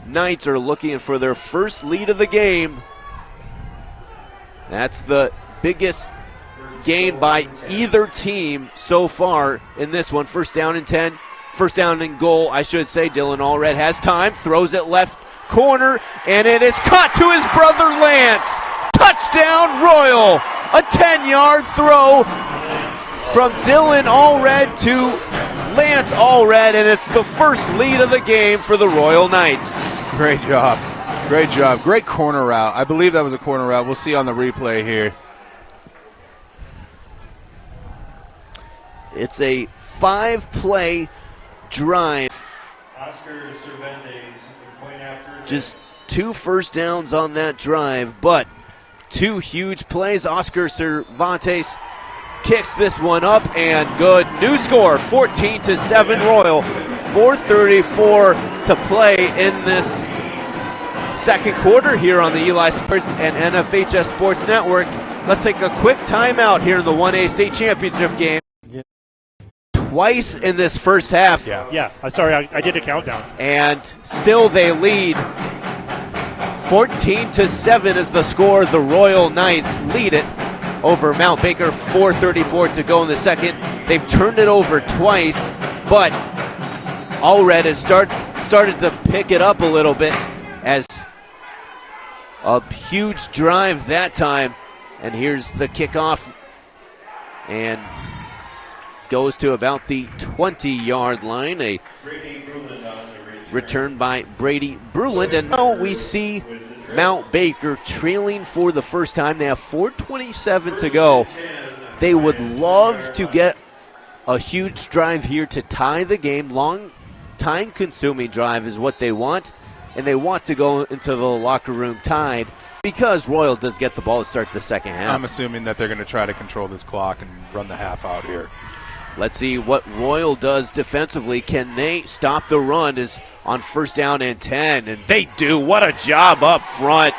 Knights are looking for their first lead of the game. That's the biggest gain by either team so far in this one. 1st down and 10. 1st down and goal, I should say. Dylan Allred has time, throws it left corner, and it is caught to his brother Lance. Touchdown Royal! A 10-yard throw from Dylan Allred to Lance Allred, and it's the first lead of the game for the Royal Knights. Great job. Great job. Great corner route. I believe that was a corner route. We'll see on the replay here. It's a 5-play drive. Oscar Cervantes, point after. Just 2 first downs on that drive, but 2 huge plays. Oscar Cervantes kicks this one up, and good. New score, 14-7 Royal. 4:34 to play in this second quarter here on the Eli Sports and NFHS Sports Network. Let's take a quick timeout here in the 1A state championship game. Twice in this first half. Yeah. I'm sorry, I did a countdown. And still they lead. 14-7 is the score. The Royal Knights lead it over Mount Baker. 4:34 to go in the second. They've turned it over twice, but Allred has started to pick it up a little bit as a huge drive that time. And here's the kickoff. And goes to about the 20-yard line. A return by Brady Bruland. And now we see Mount Baker trailing for the first time. They have 4:27 to go. They would love to get a huge drive here to tie the game. Long time-consuming drive is what they want. And they want to go into the locker room tied because Royal does get the ball to start the second half. I'm assuming that they're going to try to control this clock and run the half out here. Let's see what Royal does defensively. Can they stop the run? Is on 1st down and 10, and they do. What a job up front.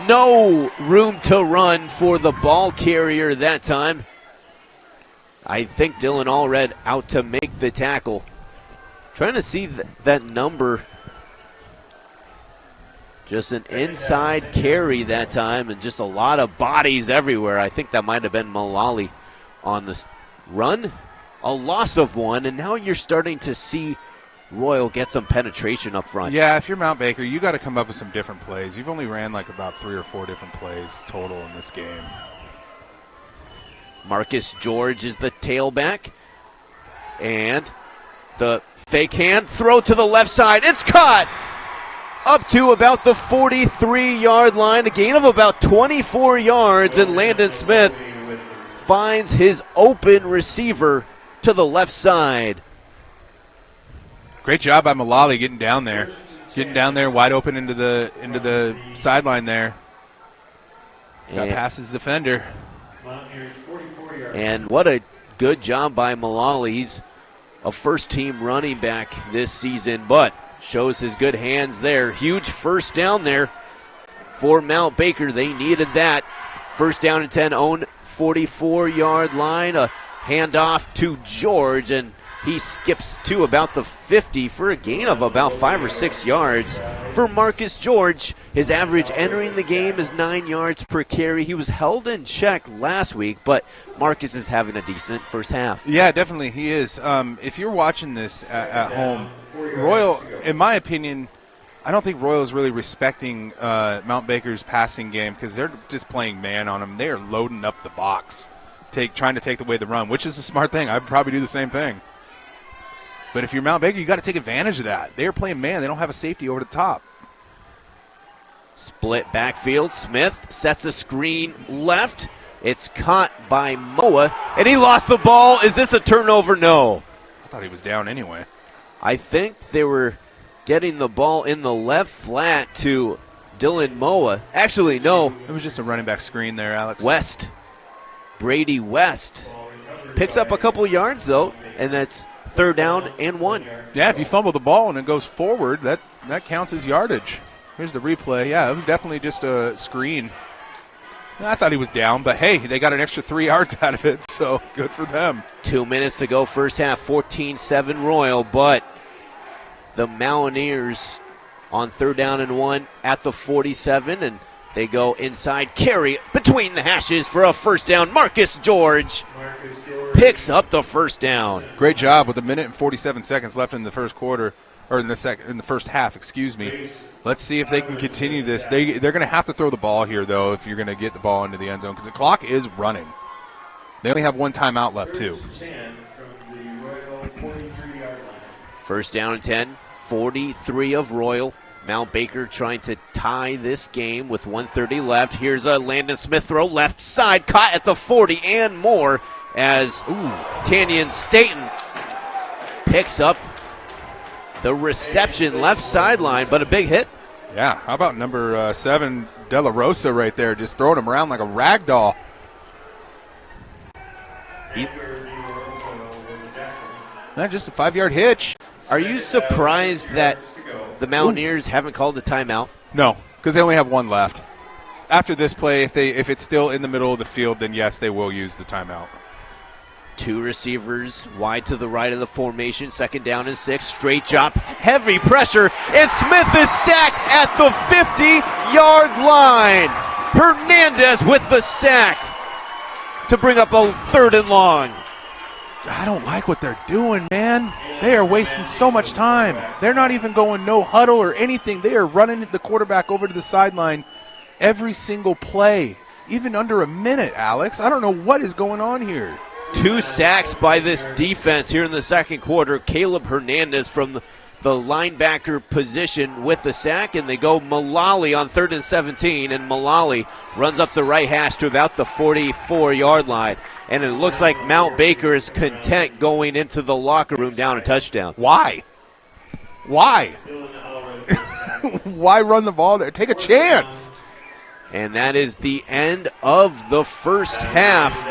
No room to run for the ball carrier that time. I think Dylan Allred out to make the tackle. Trying to see that number. Just an inside carry that time, and just a lot of bodies everywhere. I think that might have been Mullally on the run. A loss of one, and now you're starting to see Royal get some penetration up front. Yeah, if you're Mount Baker, you got to come up with some different plays. You've only ran like about 3 or 4 different plays total in this game. Marcus George is the tailback, and the fake hand throw to the left side. It's caught up to about the 43-yard line, a gain of about 24 yards, and Landon Smith finds his open receiver to the left side. Great job by Mullally getting down there wide open into the sideline there. Got past his defender. And what a good job by Mullally. He's a first-team running back this season, but shows his good hands there. Huge first down there for Mount Baker. They needed that. 1st down and 10, own 44-yard line. A handoff to George, and he skips to about the 50 for a gain of about 5 or 6 yards. For Marcus George, his average entering the game is 9 yards per carry. He was held in check last week, but Marcus is having a decent first half. Yeah, definitely he is. If you're watching this at home, Royal, in my opinion, I don't think Royal is really respecting Mount Baker's passing game because they're just playing man on him. They're loading up the box, trying to take away the run, which is a smart thing. I'd probably do the same thing. But if you're Mount Baker, you got to take advantage of that. They're playing man. They don't have a safety over the top. Split backfield. Smith sets a screen left. It's caught by Moa, and he lost the ball. Is this a turnover? No. I thought he was down anyway. I think they were getting the ball in the left flat to Dylan Moa. Actually, no. It was just a running back screen there, Alex. West. Brady West. Picks up a couple yards, though, and that's 3rd down and 1. Yeah, if you fumble the ball and it goes forward, that counts as yardage. Here's the replay. Yeah, it was definitely just a screen. I thought he was down, but hey, they got an extra 3 yards out of it, so good for them. 2 minutes to go, first half, 14-7 Royal, but the Mountaineers on 3rd down and 1 at the 47, and they go inside, carry between the hashes for a first down. Marcus George picks up the first down. Great job with 1 minute and 47 seconds left in the first quarter, or in the first half, excuse me. Let's see if they can continue this. They're going to have to throw the ball here, though, if you're going to get the ball into the end zone, because the clock is running. They only have 1 timeout left, too. 1st down and 10, 43 of Royal. Mount Baker trying to tie this game with 1:30 left. Here's a Landon Smith throw, left side, caught at the 40 and more as Tanyan Staten picks up the reception left sideline, but a big hit. Yeah, how about number 7, De La Rosa right there, just throwing him around like a rag doll. Not just a 5-yard hitch. Are you surprised that the Mountaineers haven't called a timeout? No, because they only have one left. After this play, if it's still in the middle of the field, then yes, they will use the timeout. 2 receivers wide to the right of the formation. 2nd down and 6. Straight chop. Heavy pressure. And Smith is sacked at the 50-yard line. Hernandez with the sack to bring up a 3rd and long. I don't like what they're doing, man. They are wasting so much time. They're not even going no huddle or anything. They are running the quarterback over to the sideline every single play, even under a minute, Alex. I don't know what is going on here. 2 sacks by this defense here in the 2nd quarter. Caleb Hernandez from the linebacker position with the sack, and they go Mullally on 3rd and 17, and Mullally runs up the right hash to about the 44-yard line. And it looks like Mount Baker is content going into the locker room down a touchdown. Why? Why run the ball there? Take a chance. And that is the end of the first half.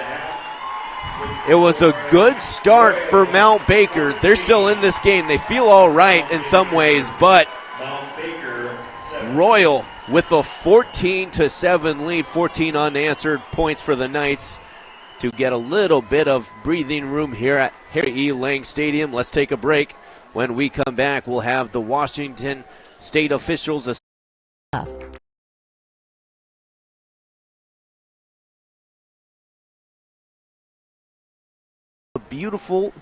It was a good start for Mount Baker. They're still in this game. They feel all right in some ways, but Royal with a 14-7 lead, 14 unanswered points for the Knights to get a little bit of breathing room here at Harry E. Lang Stadium. Let's take a break. When we come back, we'll have the Washington State officials. A beautiful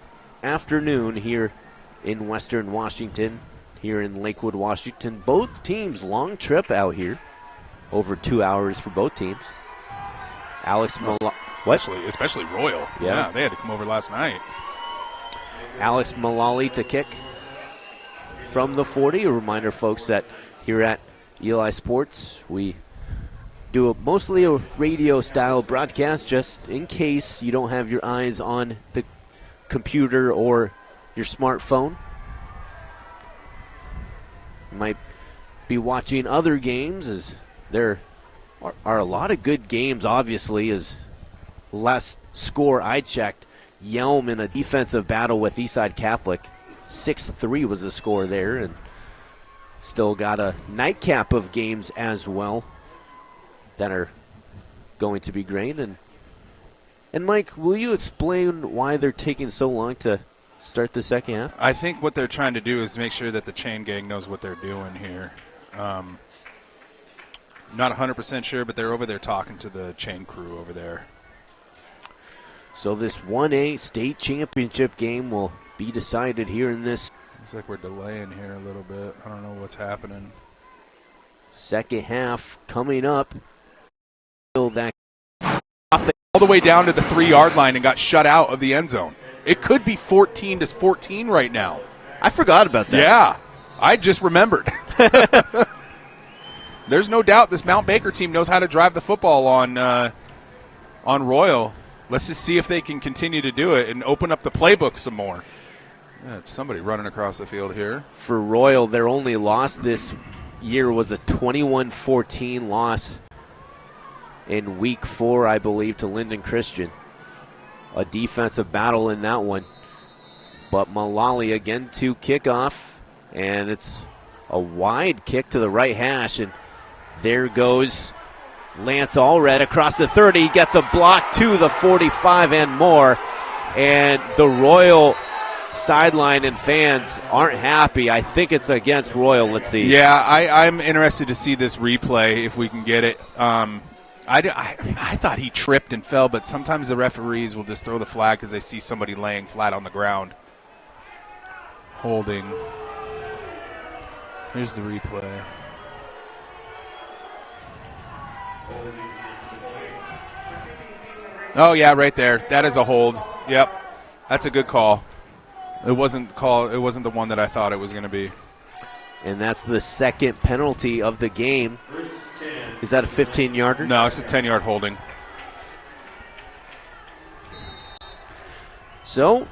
afternoon here in Western Washington, here in Lakewood, Washington. Both teams, long trip out here, over 2 hours for both teams. Alex Especially Royal. Yeah, they had to come over last night. Alex Mullally to kick from the 40. A reminder, folks, that here at Eli Sports, we do mostly a radio-style broadcast, just in case you don't have your eyes on the computer or your smartphone. You might be watching other games, as there are a lot of good games, obviously, as last score I checked, Yelm in a defensive battle with Eastside Catholic. 6-3 was the score there, and still got a nightcap of games as well that are going to be great. And Mike, will you explain why they're taking so long to start the second half? I think what they're trying to do is make sure that the chain gang knows what they're doing here. Not 100% sure, but they're over there talking to the chain crew over there. So this 1A state championship game will be decided here in this. Looks like we're delaying here a little bit. I don't know what's happening. Second half coming up. All the way down to the 3-yard line and got shut out of the end zone. It could be 14-14 right now. I forgot about that. Yeah, I just remembered. There's no doubt this Mount Baker team knows how to drive the football on Royal. Let's just see if they can continue to do it and open up the playbook some more. Yeah, somebody running across the field here. For Royal, their only loss this year was a 21-14 loss in Week 4, I believe, to Linden Christian. A defensive battle in that one. But Mullally again to kick off, and it's a wide kick to the right hash, and there goes Lance Allred across the 30. He gets a block to the 45 and more. And the Royal sideline and fans aren't happy. I think it's against Royal. Let's see. Yeah, I'm interested to see this replay if we can get it. I thought he tripped and fell, but sometimes the referees will just throw the flag because they see somebody laying flat on the ground. Holding. Here's the replay. Oh, yeah, right there. That is a hold. Yep. That's a good call. It wasn't the one that I thought it was going to be. And that's the second penalty of the game. Is that a 15-yarder? No, it's a 10-yard holding. So,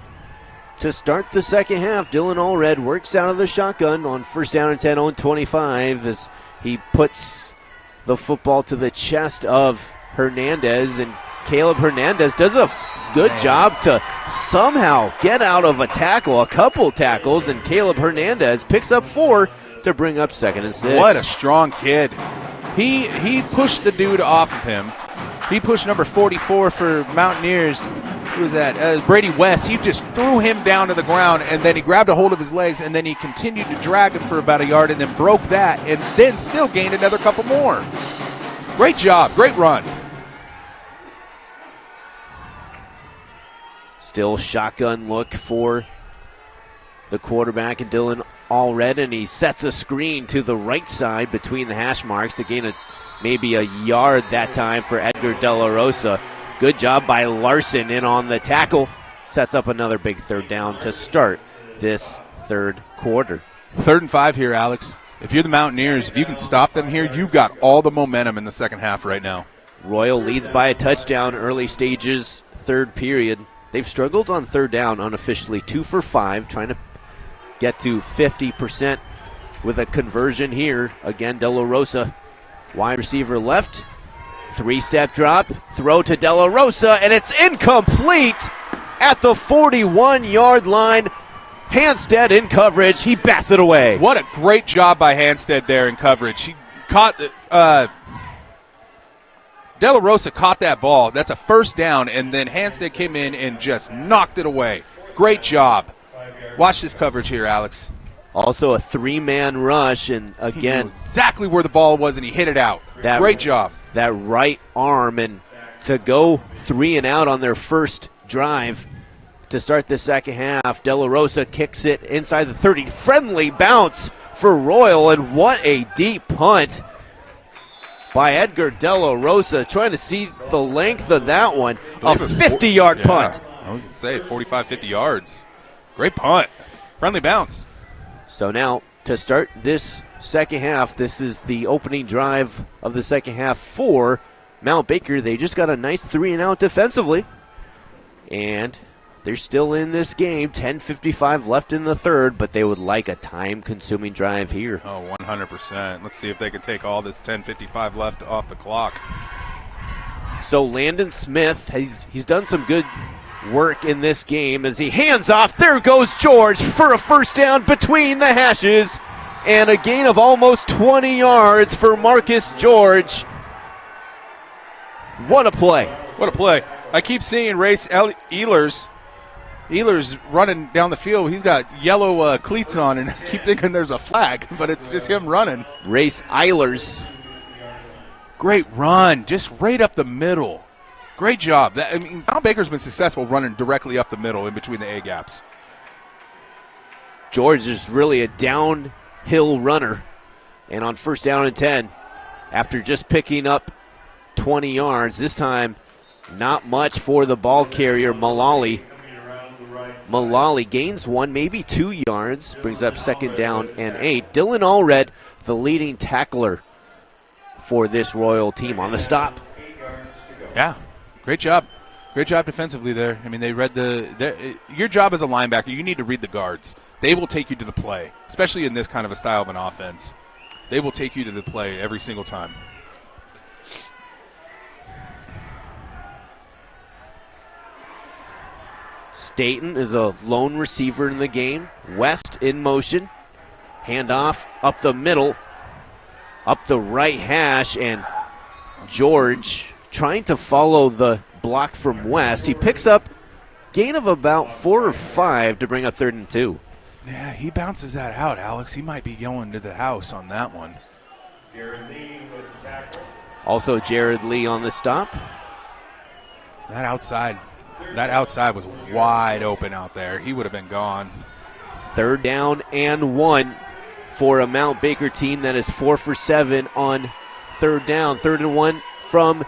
to start the second half, Dylan Allred works out of the shotgun on 1st down and 10 on 25 as he puts the football to the chest of Hernandez, and Caleb Hernandez does a Good job to somehow get out of a tackle, a couple tackles, and Caleb Hernandez picks up 4 to bring up 2nd and 6. What a strong kid. He pushed the dude off of him. He pushed number 44 for Mountaineers. Who was that? Brady West. He just threw him down to the ground, and then he grabbed a hold of his legs, and then he continued to drag him for about a yard and then broke that, and then still gained another couple more. Great job. Great run. Still shotgun look for the quarterback and Dylan Allred, and he sets a screen to the right side between the hash marks to gain maybe a yard that time for Edgar De La Rosa. Good job by Larson in on the tackle. Sets up another big 3rd down to start this 3rd quarter. 3rd and 5 here, Alex. If you're the Mountaineers, if you can stop them here, you've got all the momentum in the second half right now. Royal leads by a touchdown early stages, 3rd period. They've struggled on 3rd down unofficially, 2 for 5, trying to get to 50% with a conversion here. Again, De La Rosa, wide receiver left. 3-step drop, throw to De La Rosa, and it's incomplete at the 41-yard line. Hanstead in coverage. He bats it away. What a great job by Hanstead there in coverage. He caught De La Rosa caught that ball. That's a 1st down, and then Hanstead came in and just knocked it away. Great job. Watch this coverage here, Alex. Also a 3-man rush, and again, he knew exactly where the ball was, and he hit it out. Great job. That right arm, and to go 3 and out on their first drive to start the second half. De La Rosa kicks it inside the 30. Friendly bounce for Royal, and what a deep punt by Edgar De La Rosa. Trying to see the length of that one. A 50-yard punt. I was going to say 45, 50 yards. Great punt. Friendly bounce. So now to start this second half, this is the opening drive of the second half for Mount Baker. They just got a nice 3 and out defensively. And they're still in this game. 10:55 left in the 3rd, but they would like a time-consuming drive here. Oh, 100%. Let's see if they can take all this 10:55 left off the clock. So Landon Smith, he's done some good work in this game as he hands off. There goes George for a 1st down between the hashes, and a gain of almost 20 yards for Marcus George. What a play. What a play. I keep seeing Race Ehlers running down the field. He's got yellow cleats on, and I keep thinking there's a flag, but it's just him running. Race Ehlers. Great run, just right up the middle. Great job. Mount Baker's been successful running directly up the middle in between the A-gaps. George is really a downhill runner. And on 1st down and 10, after just picking up 20 yards, this time not much for the ball carrier, Malali. Malali gains 1, maybe 2 yards, brings up 2nd down and 8. Dylan Allred, the leading tackler for this Royal team on the stop. Yeah, great job. Great job defensively there. I mean, they read your job as a linebacker, you need to read the guards. They will take you to the play, especially in this kind of a style of an offense. They will take you to the play every single time. Staten is a lone receiver in the game. West in motion. Handoff up the middle, up the right hash, and George trying to follow the block from West. He picks up gain of about 4 or 5 to bring up 3rd and 2. Yeah, he bounces that out, Alex. He might be going to the house on that one. Also Jared Lee on the stop. That outside was wide open out there. He would have been gone. 3rd down and 1 for a Mount Baker team that is 4 for 7 on 3rd down. 3rd and 1 from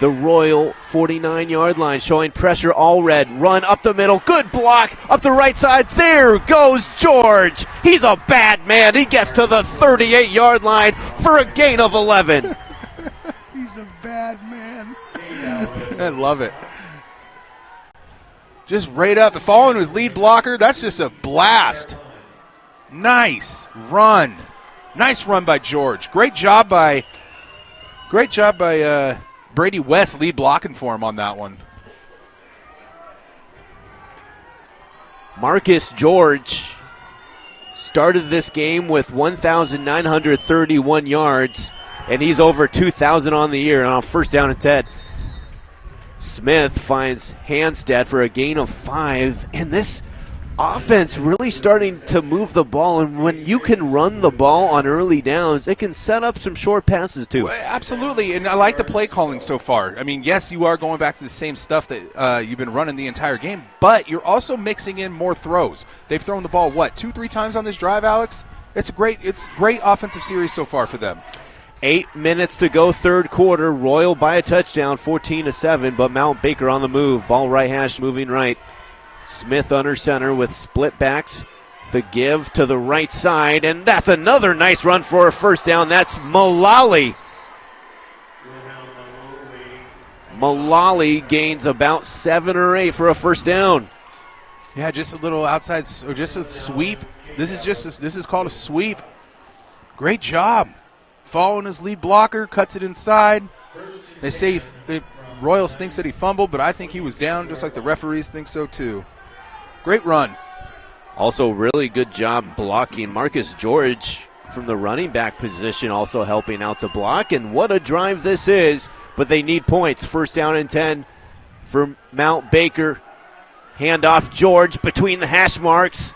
the Royal 49-yard line, showing pressure. Allred run up the middle. Good block up the right side. There goes George. He's a bad man. He gets to the 38-yard line for a gain of 11. He's a bad man. I love it. Just right up, following his lead blocker. That's just a blast. Nice run. Nice run by George. Great job by Brady West lead blocking for him on that one. Marcus George started this game with 1,931 yards, and he's over 2,000 on the year. And on first down and 10, Smith finds Handstead for a gain of 5. And this offense really starting to move the ball. And when you can run the ball on early downs, it can set up some short passes too. Well, absolutely, and I like the play calling so far. I mean, yes, you are going back to the same stuff that you've been running the entire game, but you're also mixing in more throws. They've thrown the ball, 2-3 times on this drive, Alex? It's great offensive series so far for them. 8 minutes to go, third quarter. Royal by a touchdown, 14-7, but Mount Baker on the move. Ball right hash moving right. Smith under center with split backs. The give to the right side, and that's another nice run for a first down. That's Mullally. Mullally gains about 7 or 8 for a first down. Yeah, just a little outside, or just a sweep. This is called a sweep. Great job. Following his lead blocker, cuts it inside. They say Royals thinks that he fumbled, but I think he was down, just like the referees think so too. Great run. Also, really good job blocking. Marcus George from the running back position also helping out to block. And what a drive this is, but they need points. First down and 10 for Mount Baker. Handoff George between the hash marks.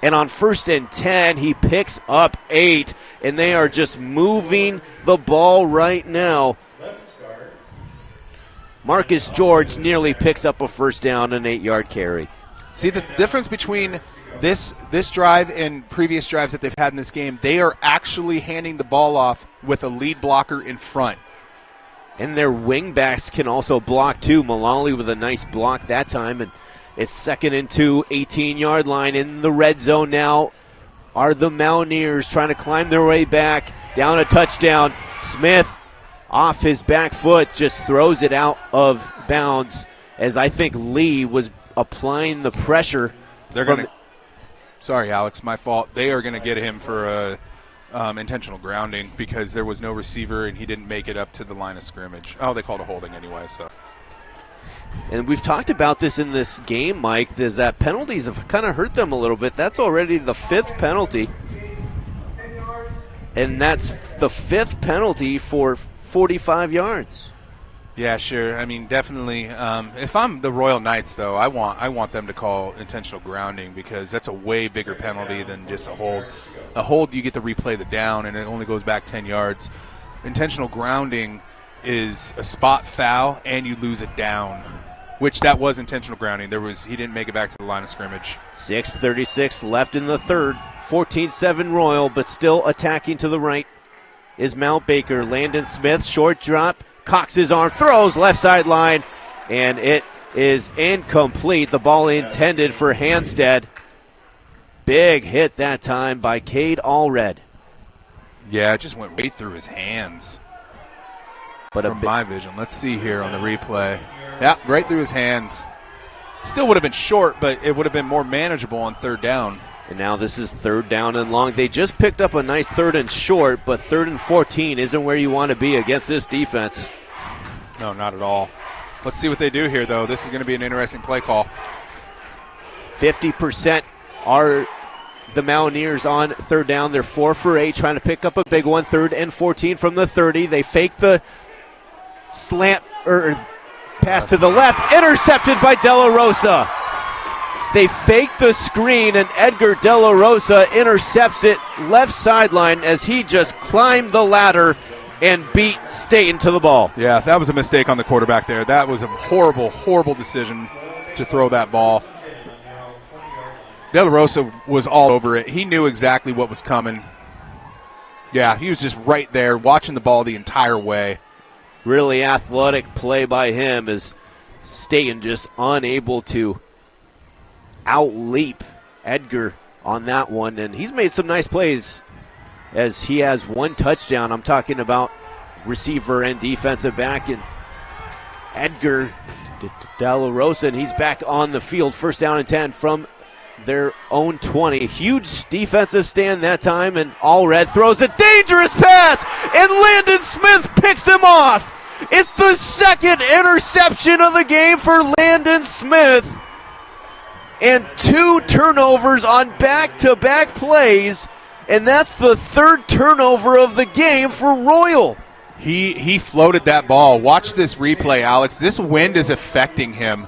And on first and 10, he picks up 8. And they are just moving the ball right now. Marcus George nearly picks up a first down, an 8-yard carry. See, the difference between this drive and previous drives that they've had in this game, they are actually handing the ball off with a lead blocker in front. And their wingbacks can also block too. Mullally with a nice block that time. And it's second and 2, 18-yard line. In the red zone now are the Mountaineers trying to climb their way back. Down a touchdown. Smith off his back foot just throws it out of bounds, as I think Lee was applying the pressure. Sorry, Alex, my fault. They are going to get him for intentional grounding because there was no receiver and he didn't make it up to the line of scrimmage. Oh, they called a holding anyway. So. And we've talked about this in this game, Mike, is that penalties have kind of hurt them a little bit. That's already the 5th penalty. And that's the 5th penalty for 45 yards. Yeah, sure. I mean, definitely. If I'm the Royal Knights, though, I want them to call intentional grounding because that's a way bigger penalty than just a hold. A hold, you get to replay the down, and it only goes back 10 yards. Intentional grounding is a spot foul, and you lose it down, which that was intentional grounding. He didn't make it back to the line of scrimmage. 6:36 left in the third. 14-7 Royal, but still attacking to the right is Mount Baker. Landon Smith, short drop. Cocks his arm, throws left sideline, and it is incomplete. The ball intended for Handstead. Big hit that time by Cade Allred. Yeah, it just went right through his hands. But from my vision. Let's see here on the replay. Yeah, right through his hands. Still would have been short, but it would have been more manageable on third down. And now this is third down and long. They just picked up a nice third and short, but 3rd and 14 isn't where you want to be against this defense. No, not at all. Let's see what they do here, though. This is going to be an interesting play call. 50% are the Mountaineers on third down. They're 4 for 8, trying to pick up a big one. 3rd and 14 from the 30. They fake the slant or pass to the left. Intercepted by De La Rosa. They fake the screen, and Edgar De La Rosa intercepts it left sideline as he just climbed the ladder and beat Staten to the ball. Yeah, that was a mistake on the quarterback there. That was a horrible, horrible decision to throw that ball. De La Rosa was all over it. He knew exactly what was coming. Yeah, he was just right there watching the ball the entire way. Really athletic play by him as Staten just unable to outleap Edgar on that one, and he's made some nice plays as he has 1 touchdown. I'm talking about receiver and defensive back, and Edgar De La Rosa, and he's back on the field. First down and 10 from their own 20. Huge defensive stand that time, and Allred throws a dangerous pass, and Landon Smith picks him off. It's the 2nd interception of the game for Landon Smith. and 2 turnovers on back-to-back plays, and that's the 3rd turnover of the game for Royal. He floated that ball. Watch this replay, Alex. This wind is affecting him.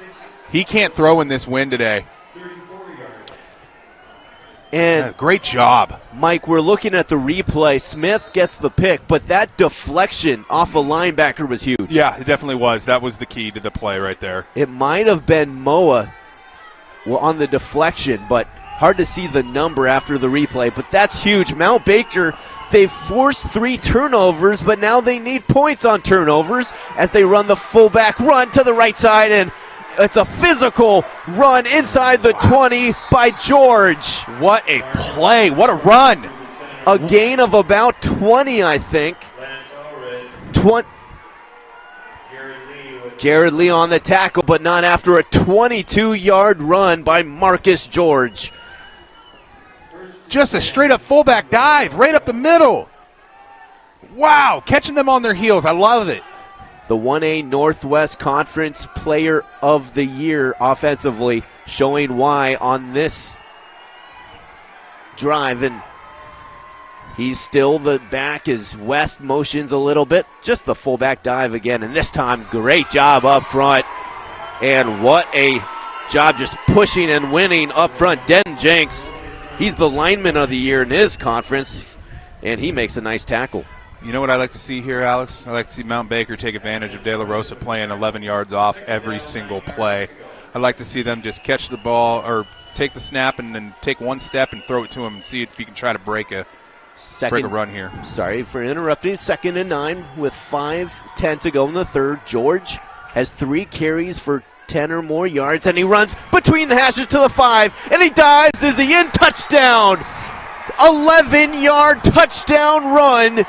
He can't throw in this wind today. And great job. Mike, we're looking at the replay. Smith gets the pick, but that deflection off a linebacker was huge. Yeah, it definitely was. That was the key to the play right there. It might have been Moa on the deflection, but hard to see the number after the replay. But that's huge. Mount Baker, they've forced 3 turnovers, but now they need points on turnovers as they run the fullback run to the right side, and it's a physical run inside the 20 by George. What a play. What a run. A gain of about 20, I think. 20. Jared Lee on the tackle, but not after a 22-yard run by Marcus George. Just a straight-up fullback dive right up the middle. Wow, catching them on their heels. I love it. The 1A Northwest Conference Player of the Year offensively, showing why on this drive. And he's still the back as West motions a little bit. Just the fullback dive again. And this time, great job up front. And what a job just pushing and winning up front. Den Jenks, he's the lineman of the year in his conference. And he makes a nice tackle. You know what I like to see here, Alex? I like to see Mount Baker take advantage of De La Rosa playing 11 yards off every single play. I like to see them just catch the ball or take the snap and then take one step and throw it to him and see if you can try to break a run here. Sorry for interrupting. 2nd and 9 with 5:10 to go in the third. George has 3 carries for 10 or more yards, and he runs between the hashes to the 5, and he dives. Is he in? Touchdown! 11-yard touchdown run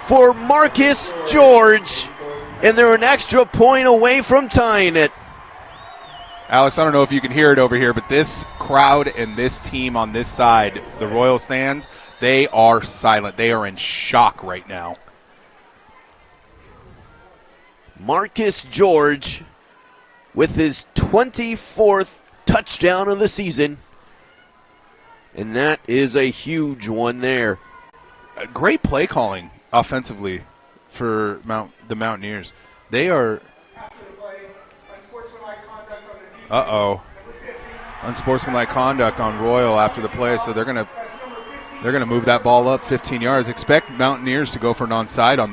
for Marcus George, and they're an extra point away from tying it. Alex, I don't know if you can hear it over here, but this crowd and this team on this side, the Royal stands, they are silent. They are in shock right now. Marcus George with his 24th touchdown of the season, and that is a huge one there. Great play calling offensively for the Mountaineers. They are unsportsmanlike conduct on Royal after the play, so they're gonna move that ball up 15 yards. Expect Mountaineers to go for an onside on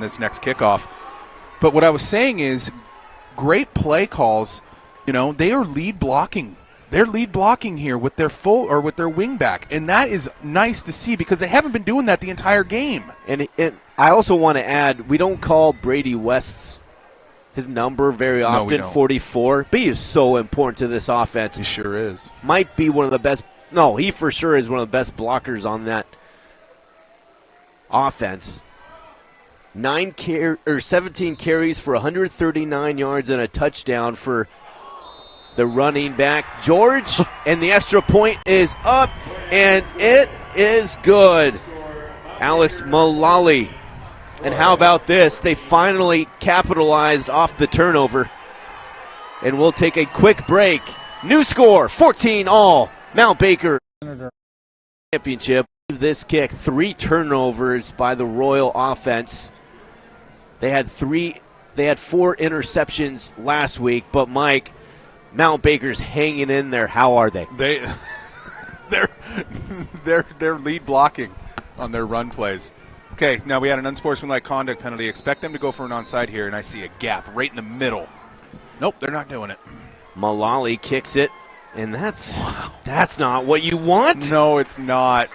this next kickoff. But what I was saying is, great play calls. You know, they are lead blocking. They're lead blocking here with their with their wing back, and that is nice to see because they haven't been doing that the entire game. And I also want to add, we don't call Brady West's his number very often, 44, but he is so important to this offense. He sure is. Might be one of the best. No, he for sure is one of the best blockers on that offense. 17 carries for 139 yards and a touchdown for the running back, George, and the extra point is up, and it is good. Alex Mullally. And how about this? They finally capitalized off the turnover. And we'll take a quick break. New score, 14-all. Mount Baker championship. This kick, 3 turnovers by the Royal offense. They had 4 interceptions last week, but Mike, Mount Baker's hanging in there. How are they? They're lead blocking on their run plays. Okay, now we had an unsportsmanlike conduct penalty. Expect them to go for an onside here, and I see a gap right in the middle. Nope, they're not doing it. Mullally kicks it, and that's not what you want. No, it's not.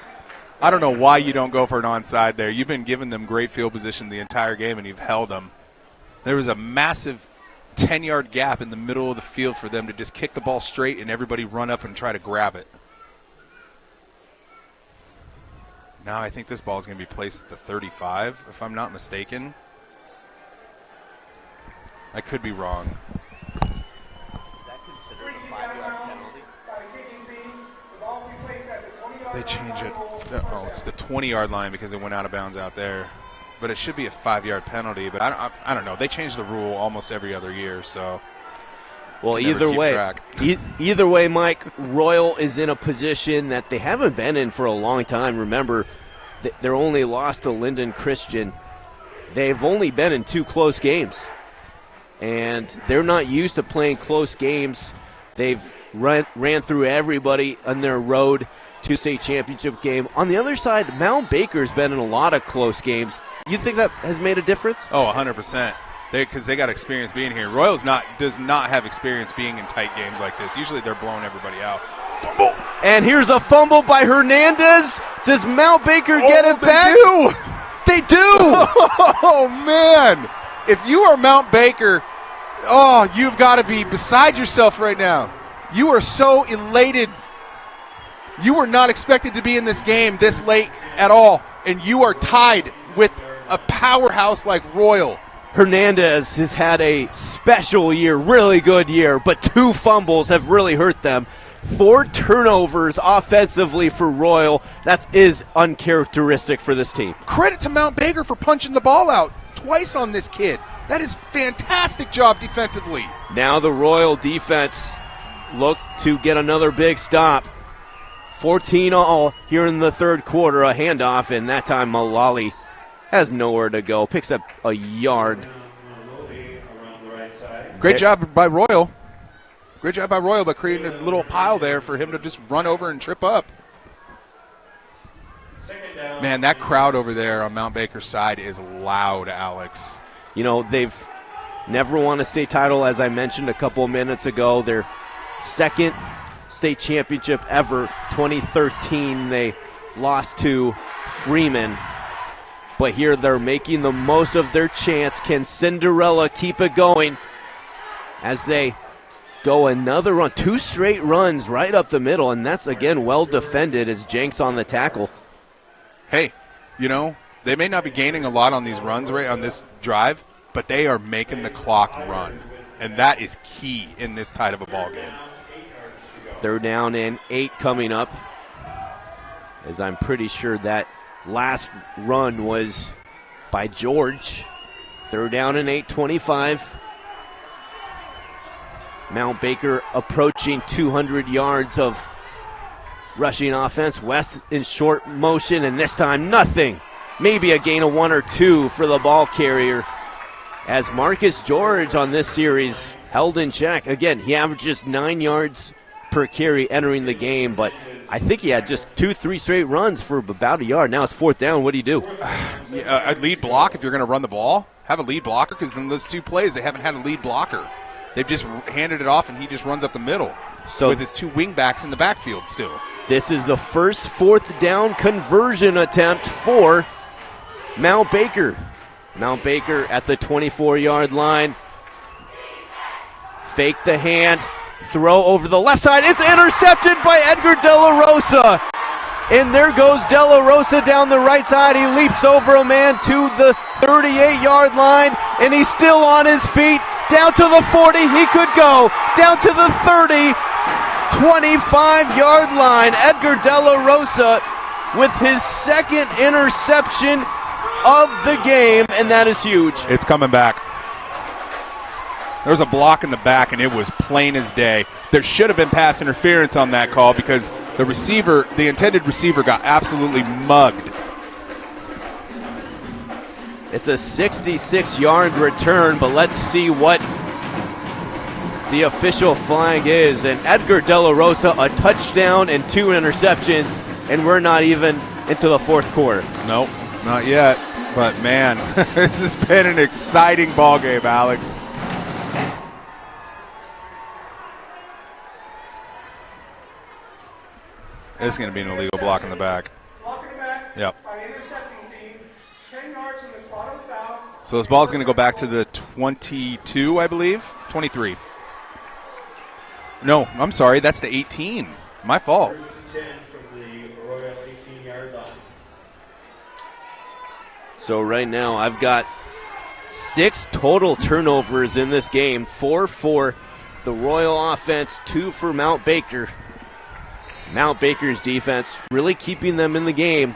I don't know why you don't go for an onside there. You've been giving them great field position the entire game, and you've held them. There was a massive 10-yard gap in the middle of the field for them to just kick the ball straight and everybody run up and try to grab it. Now I think this ball is going to be placed at the 35, if I'm not mistaken. I could be wrong. Is that considered a 5-yard penalty? They change it. Oh, it's the 20-yard line because it went out of bounds out there. But it should be a 5-yard penalty. But I don't know. They change the rule almost every other year. So Well, You never keep track. Either way, Mike, Royal is in a position that they haven't been in for a long time. Remember, they're only lost to Linden Christian. They've only been in 2 close games, and they're not used to playing close games. They've ran through everybody on their road to state championship game. On the other side, Mount Baker's been in a lot of close games. You think that has made a difference? Oh, 100%. Because they got experience being here. Royals does not have experience being in tight games like this. Usually they're blowing everybody out. Fumble! And here's a fumble by Hernandez. Does Mount Baker get it back? They do! Oh, man. If you are Mount Baker, you've got to be beside yourself right now. You are so elated. You were not expected to be in this game this late at all, and you are tied with a powerhouse like Royal. Hernandez has had a special year, really good year, but 2 fumbles have really hurt them. 4 turnovers offensively for Royal. That is uncharacteristic for this team. Credit to Mount Baker for punching the ball out twice on this kid. That is fantastic job defensively. Now the Royal defense look to get another big stop. 14-all here in the third quarter, a handoff, and that time Malali has nowhere to go. Picks up a yard. Great job by Royal. Great job by Royal by creating a little pile there for him to just run over and trip up. Man, that crowd over there on Mount Baker's side is loud, Alex. You know, they've never won a state title, as I mentioned a couple of minutes ago. Their second state championship ever, 2013, they lost to Freeman. But here they're making the most of their chance. Can Cinderella keep it going as they go another run? 2 straight runs right up the middle, and that's, again, well defended as Jenks on the tackle. Hey, they may not be gaining a lot on these runs right on this drive, but they are making the clock run, and that is key in this tight of a ball game. 3rd down and 8 coming up, as I'm pretty sure that last run was by George. 3rd down and 8, 25. Mount Baker approaching 200 yards of rushing offense. West in short motion, and this time nothing. Maybe a gain of 1 or 2 for the ball carrier, as Marcus George on this series held in check. Again, he averages 9 yards per carry entering the game, but I think he had just 2-3 straight runs for about a yard. Now it's 4th down. What do you do? A lead block if you're going to run the ball. Have a lead blocker, because in those 2 plays they haven't had a lead blocker. They've just handed it off, and he just runs up the middle with his 2 wing backs in the backfield still. This is the first 4th down conversion attempt for Mount Baker. Mount Baker at the 24-yard line. Fake the hand. Throw over the left side. It's intercepted by Edgar De La Rosa. And there goes De La Rosa down the right side. He leaps over a man to the 38-yard line, and he's still on his feet. Down to the 40, he could go. Down to the 30, 25-yard line. Edgar De La Rosa with his 2nd interception of the game, and that is huge. It's coming back. There was a block in the back, and it was plain as day. There should have been pass interference on that call because the intended receiver got absolutely mugged. It's a 66-yard return, but let's see what the official flag is. And Edgar De La Rosa, a touchdown and 2 interceptions, and we're not even into the 4th quarter. Nope, not yet. But, man, this has been an exciting ball game, Alex. It's going to be an illegal block in the back. Yep. So this ball is going to go back to the 22, I believe. 23. No, I'm sorry. That's the 18. My fault. So right now I've got 6 total turnovers in this game. 4 for the Royal offense, 2 for Mount Baker. Mount Baker's defense really keeping them in the game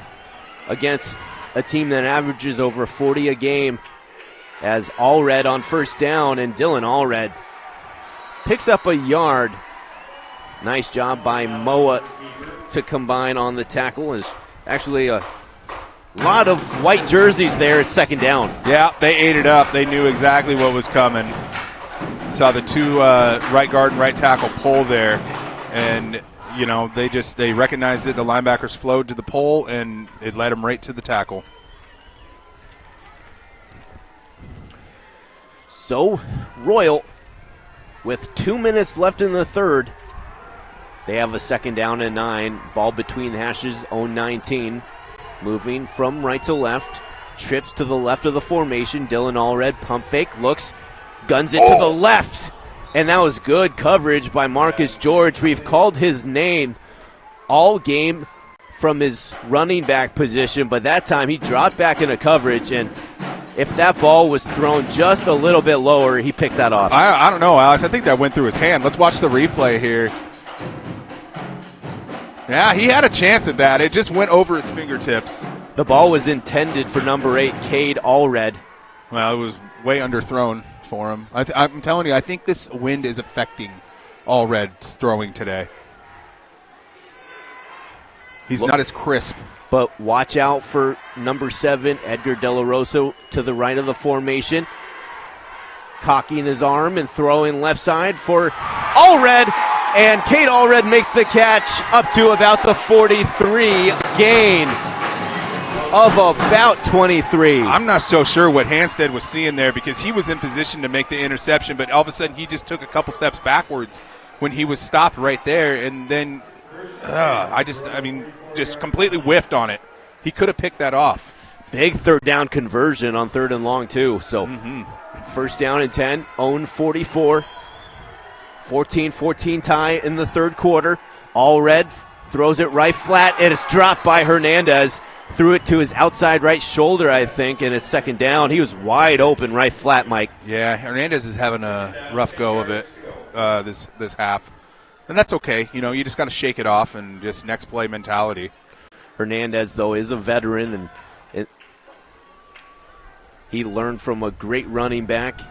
against a team that averages over 40 a game, as Allred on 1st down, and Dylan Allred picks up a yard. Nice job by Moa to combine on the tackle. Is actually a lot of white jerseys there at second down. Yeah, they ate it up. They knew exactly what was coming. Saw the two right guard and right tackle pull there, and they recognized it. The linebackers flowed to the pole, and it led them right to the tackle. So Royal, with 2 minutes left in the third, they have a second down and 9. Ball between the hashes, own 19. Moving from right to left. Trips to the left of the formation. Dylan Allred, pump fake, looks, guns it to the left. And that was good coverage by Marcus George. We've called his name all game from his running back position, but that time he dropped back into coverage, and if that ball was thrown just a little bit lower, he picks that off. I don't know, Alex. I think that went through his hand. Let's watch the replay here. Yeah, he had a chance at that. It just went over his fingertips. The ball was intended for number 8, Cade Allred. Well, it was way underthrown for him. I'm telling you, I think this wind is affecting Allred's throwing today. He's not as crisp. But watch out for number 7, Edgar De La Rosa, to the right of the formation. Cocking his arm and throwing left side for Allred. And Cade Allred makes the catch up to about the 43, gain of about 23. I'm not so sure what Hanstead was seeing there, because he was in position to make the interception, but all of a sudden he just took a couple steps backwards when he was stopped right there, and then just completely whiffed on it. He could have picked that off. Big third down conversion on 3rd and long, too. So first down and 10, own 44. 14-14 tie in the third quarter. Allred throws it right flat. It is dropped by Hernandez. Threw it to his outside right shoulder, I think, and it's second down. He was wide open right flat, Mike. Yeah, Hernandez is having a rough go of it this half. And that's okay. You just got to shake it off and just next play mentality. Hernandez, though, is a veteran, and he learned from a great running back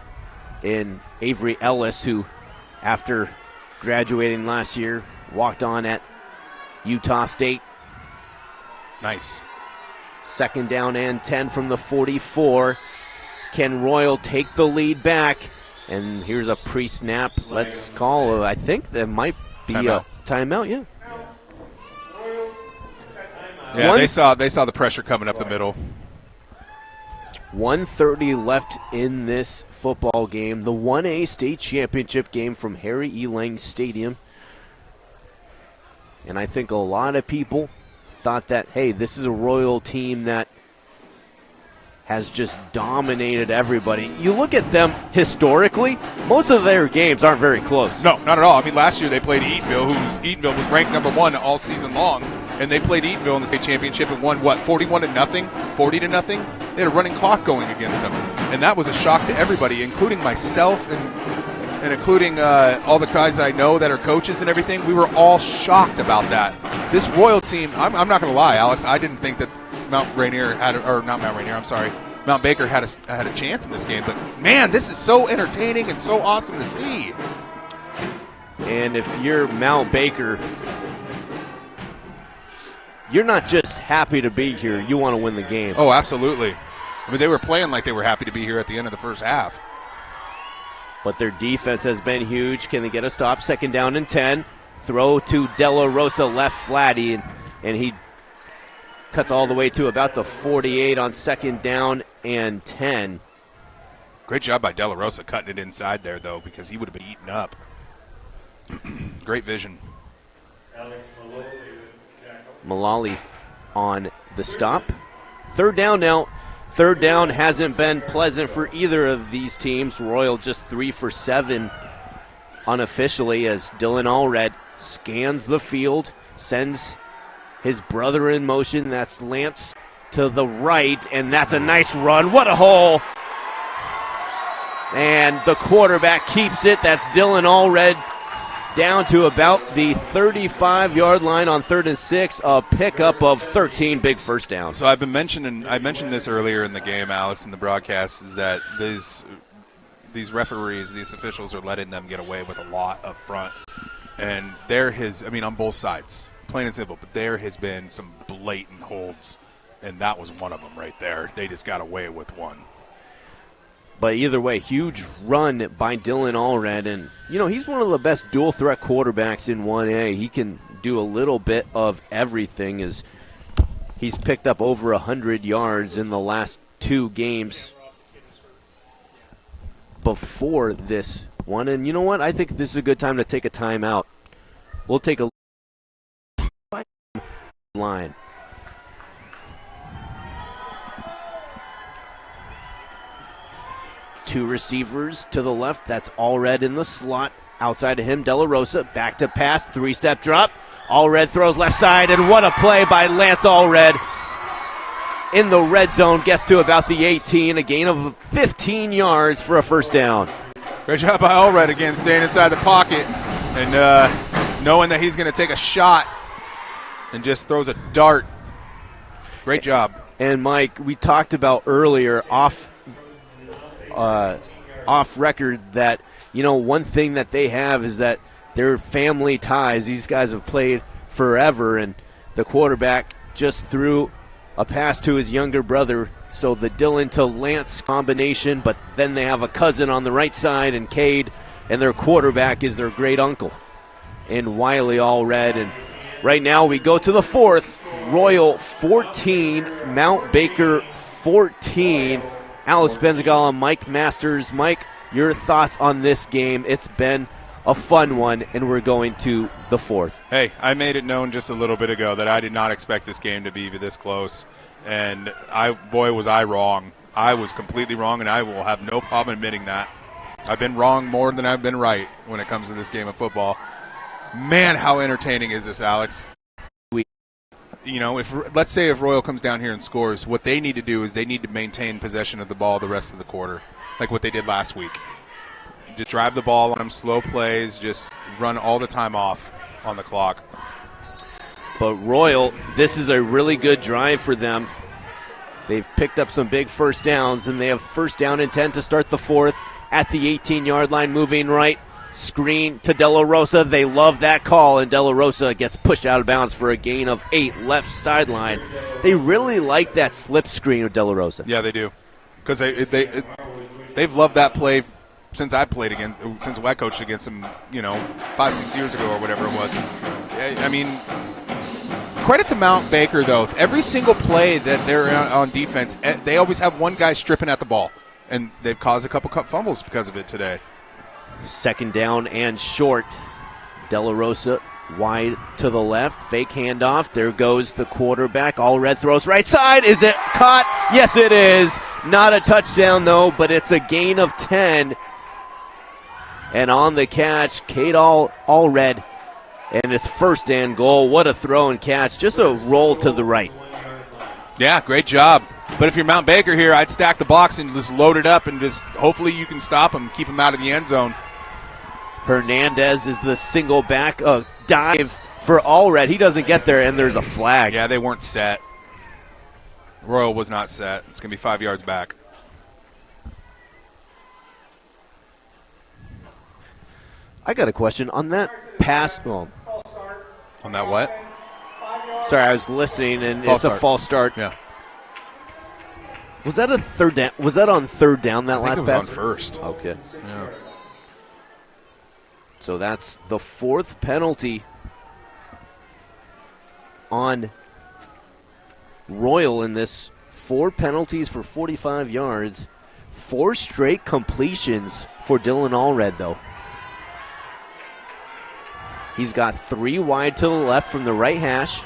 in Avery Ellis, who, after graduating last year, walked on at Utah State. Nice. Second down and 10 from the 44. Can Royal take the lead back? And here's a pre-snap. Let's call. I think there might be a timeout. Yeah. Yeah, they saw the pressure coming up the middle. 1:30 left in this football game. The 1A state championship game from Harry E. Lang Stadium. And I think a lot of people thought that, hey, this is a Royal team that has just dominated everybody. You look at them historically, most of their games aren't very close. No, not at all. I mean, last year they played Eatonville, Eatonville was ranked number 1 all season long, and they played Eatonville in the state championship and won, 41-0, 40-0? They had a running clock going against them, and that was a shock to everybody, including myself and including all the guys I know that are coaches and everything. We were all shocked about that. This Royal team, I'm not going to lie, Alex, I didn't think that Mount Baker had a chance in this game. But, man, this is so entertaining and so awesome to see. And if you're Mount Baker, you're not just happy to be here. You want to win the game. Oh, absolutely. I mean, they were playing like they were happy to be here at the end of the first half. But their defense has been huge. Can they get a stop? Second down and 10. Throw to De La Rosa left flatty, and he cuts all the way to about the 48 on second down and 10. Great job by De La Rosa cutting it inside there, though, because he would have been eaten up. Great vision. Mullally on the stop. Third down now. Third down hasn't been pleasant for either of these teams. Royal just 3 for 7 unofficially as Dylan Allred scans the field, sends his brother in motion. That's Lance to the right, and that's a nice run. What a hole! And the quarterback keeps it. That's Dylan Allred down to about the 35-yard line on 3rd and 6. A pickup of 13, big first down. So I mentioned this earlier in the game, Alex, in the broadcast, is that these referees, these officials are letting them get away with a lot up front. And on both sides, plain and simple, but there has been some blatant holds, and that was one of them right there. They just got away with one. But either way, huge run by Dylan Allred. And, he's one of the best dual-threat quarterbacks in 1A. He can do a little bit of everything as he's picked up over 100 yards in the last 2 games before this one. And you know what? I think this is a good time to take a timeout. We'll take a line. Two receivers to the left. That's Allred in the slot. Outside of him, De La Rosa. Back to pass. 3-step drop. Allred throws left side, and what a play by Lance Allred. In the red zone, gets to about the 18, a gain of 15 yards for a first down. Great job by Allred again, staying inside the pocket and knowing that he's going to take a shot and just throws a dart. Great job. And Mike, we talked about earlier off record that, one thing that they have is that their family ties. These guys have played forever, and the quarterback just threw a pass to his younger brother. So the Dylan to Lance combination, but then they have a cousin on the right side, and Cade, and their quarterback is their great uncle in Wiley Allred. And right now we go to the fourth. Royal 14, Mount Baker 14. Alice Benzagal and Mike Masters. Mike, your thoughts on this game? It's been a fun one, and we're going to the fourth. Hey, I made it known just a little bit ago that I did not expect this game to be this close, and was I wrong. I was completely wrong, and I will have no problem admitting that. I've been wrong more than I've been right when it comes to this game of football. Man, how entertaining is this, Alex? Let's say if Royal comes down here and scores, what they need to do is they need to maintain possession of the ball the rest of the quarter, like what they did last week. Just drive the ball on them, slow plays, just run all the time off on the clock. But Royal, this is a really good drive for them. They've picked up some big first downs, and they have first down and 10 to start the fourth at the 18-yard line, moving right. Screen to De La Rosa. They love that call, and De La Rosa gets pushed out of bounds for a gain of 8 left sideline. They really like that slip screen of De La Rosa. Yeah, they do. Because they've loved that play since I coached against them, 5-6 years ago or whatever it was. I mean, credit to Mount Baker, though. Every single play that they're on defense, they always have one guy stripping at the ball, and they've caused a couple fumbles because of it today. Second down and short. De La Rosa wide to the left. Fake handoff. There goes the quarterback. Allred throws right side. Is it caught? Yes, it is. Not a touchdown, though, but it's a gain of 10. And on the catch, Cade Allred. And it's first and goal. What a throw and catch. Just a roll to the right. Yeah, great job. But if you're Mount Baker here, I'd stack the box and just load it up and just hopefully you can stop him, keep him out of the end zone. Hernandez is the single back dive for Allred. He doesn't get there, and there's a flag. Yeah, they weren't set. Royal was not set. It's going to be 5 yards back. I got a question on that pass. Well, on that what? Sorry, I was listening, and false a false start. Yeah. Was that a third down? Was that on third down, that last pass? I think it was on first. Okay. Yeah. So that's the fourth penalty on Royal in this. 4 penalties for 45 yards. 4 straight completions for Dylan Allred, though. He's got 3 wide to the left from the right hash.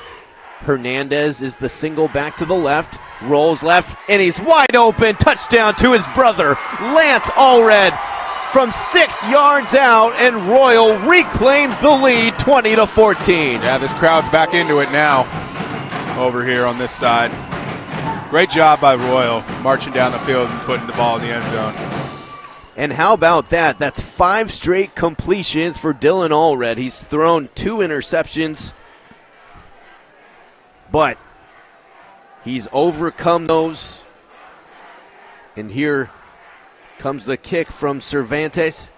Hernandez is the single back to the left, rolls left, and he's wide open. Touchdown to his brother, Lance Allred, from 6 yards out, and Royal reclaims the lead, 20-14. Yeah, this crowd's back into it now over here on this side. Great job by Royal, marching down the field and putting the ball in the end zone. And how about that? That's 5 straight completions for Dylan Allred. He's thrown 2 interceptions, but he's overcome those. And here comes the kick from Cervantes,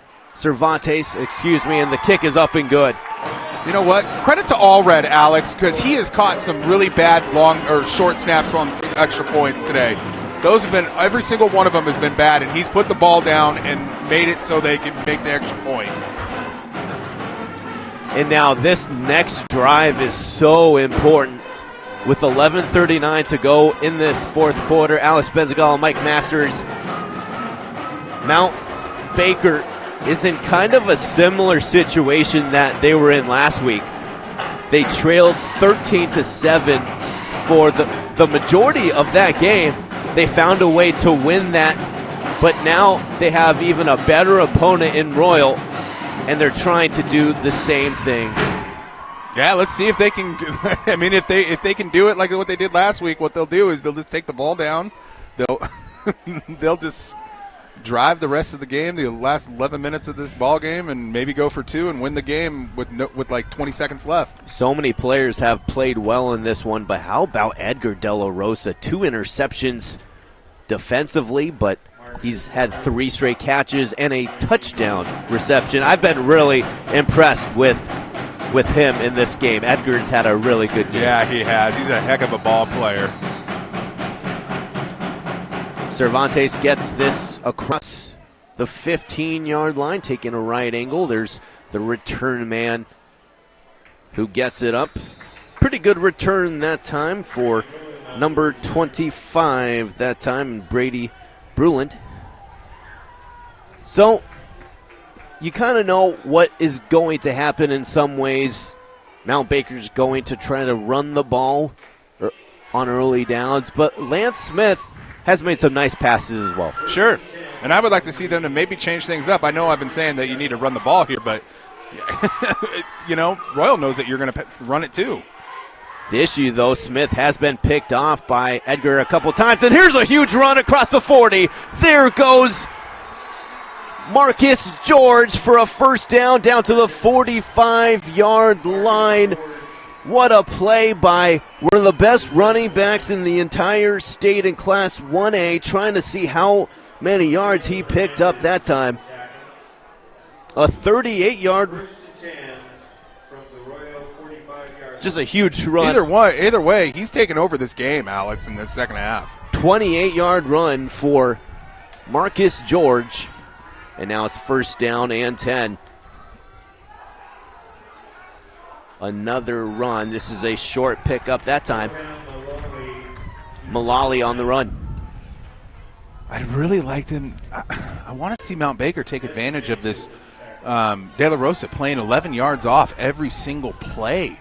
and the kick is up and good. You know what? Credit to Allred, Alex, because he has caught some really bad long or short snaps on extra points today. Those have been, every single one of them has been bad, and he's put the ball down and made it so they can make the extra point. And now this next drive is so important. With 11:39 to go in this fourth quarter, Alex Benzagal and Mike Masters. Mount Baker is in kind of a similar situation that they were in last week. They trailed 13-7 for the majority of that game. They found a way to win that, but now they have even a better opponent in Royal, and they're trying to do the same thing. Yeah, let's see if they can. I mean, if they can do it like what they did last week, what they'll do is they'll just take the ball down. They'll just drive the rest of the game, the last 11 minutes of this ball game, and maybe go for two and win the game with like 20 seconds left. So many players have played well in this one, but how about Edgar De La Rosa? 2 interceptions defensively, but he's had 3 straight catches and a touchdown reception. I've been really impressed with him in this game. Edgar's had a really good game. Yeah, he has. He's a heck of a ball player. Cervantes gets this across the 15-yard line, taking a right angle. There's the return man who gets it up. Pretty good return that time for number 25 that time, Brady Bruland. So you kind of know what is going to happen in some ways. Mount Baker's going to try to run the ball on early downs, but Lance Smith has made some nice passes as well. Sure. And I would like to see them to maybe change things up. I know I've been saying that you need to run the ball here, but, Royal knows that you're going to run it too. The issue, though, Smith has been picked off by Edgar a couple times, and here's a huge run across the 40. There goes Marcus George for a first down to the 45-yard line. What a play by one of the best running backs in the entire state in Class 1A, trying to see how many yards he picked up that time. A 38-yard, just a huge run. Either way, he's taken over this game, Alex, in this second half. 28-yard run for Marcus George, and now it's first down and 10. Another run. This is a short pickup that time. Mullally on the run. I'd really like them. I want to see Mount Baker take advantage of this. De La Rosa playing 11 yards off every single play.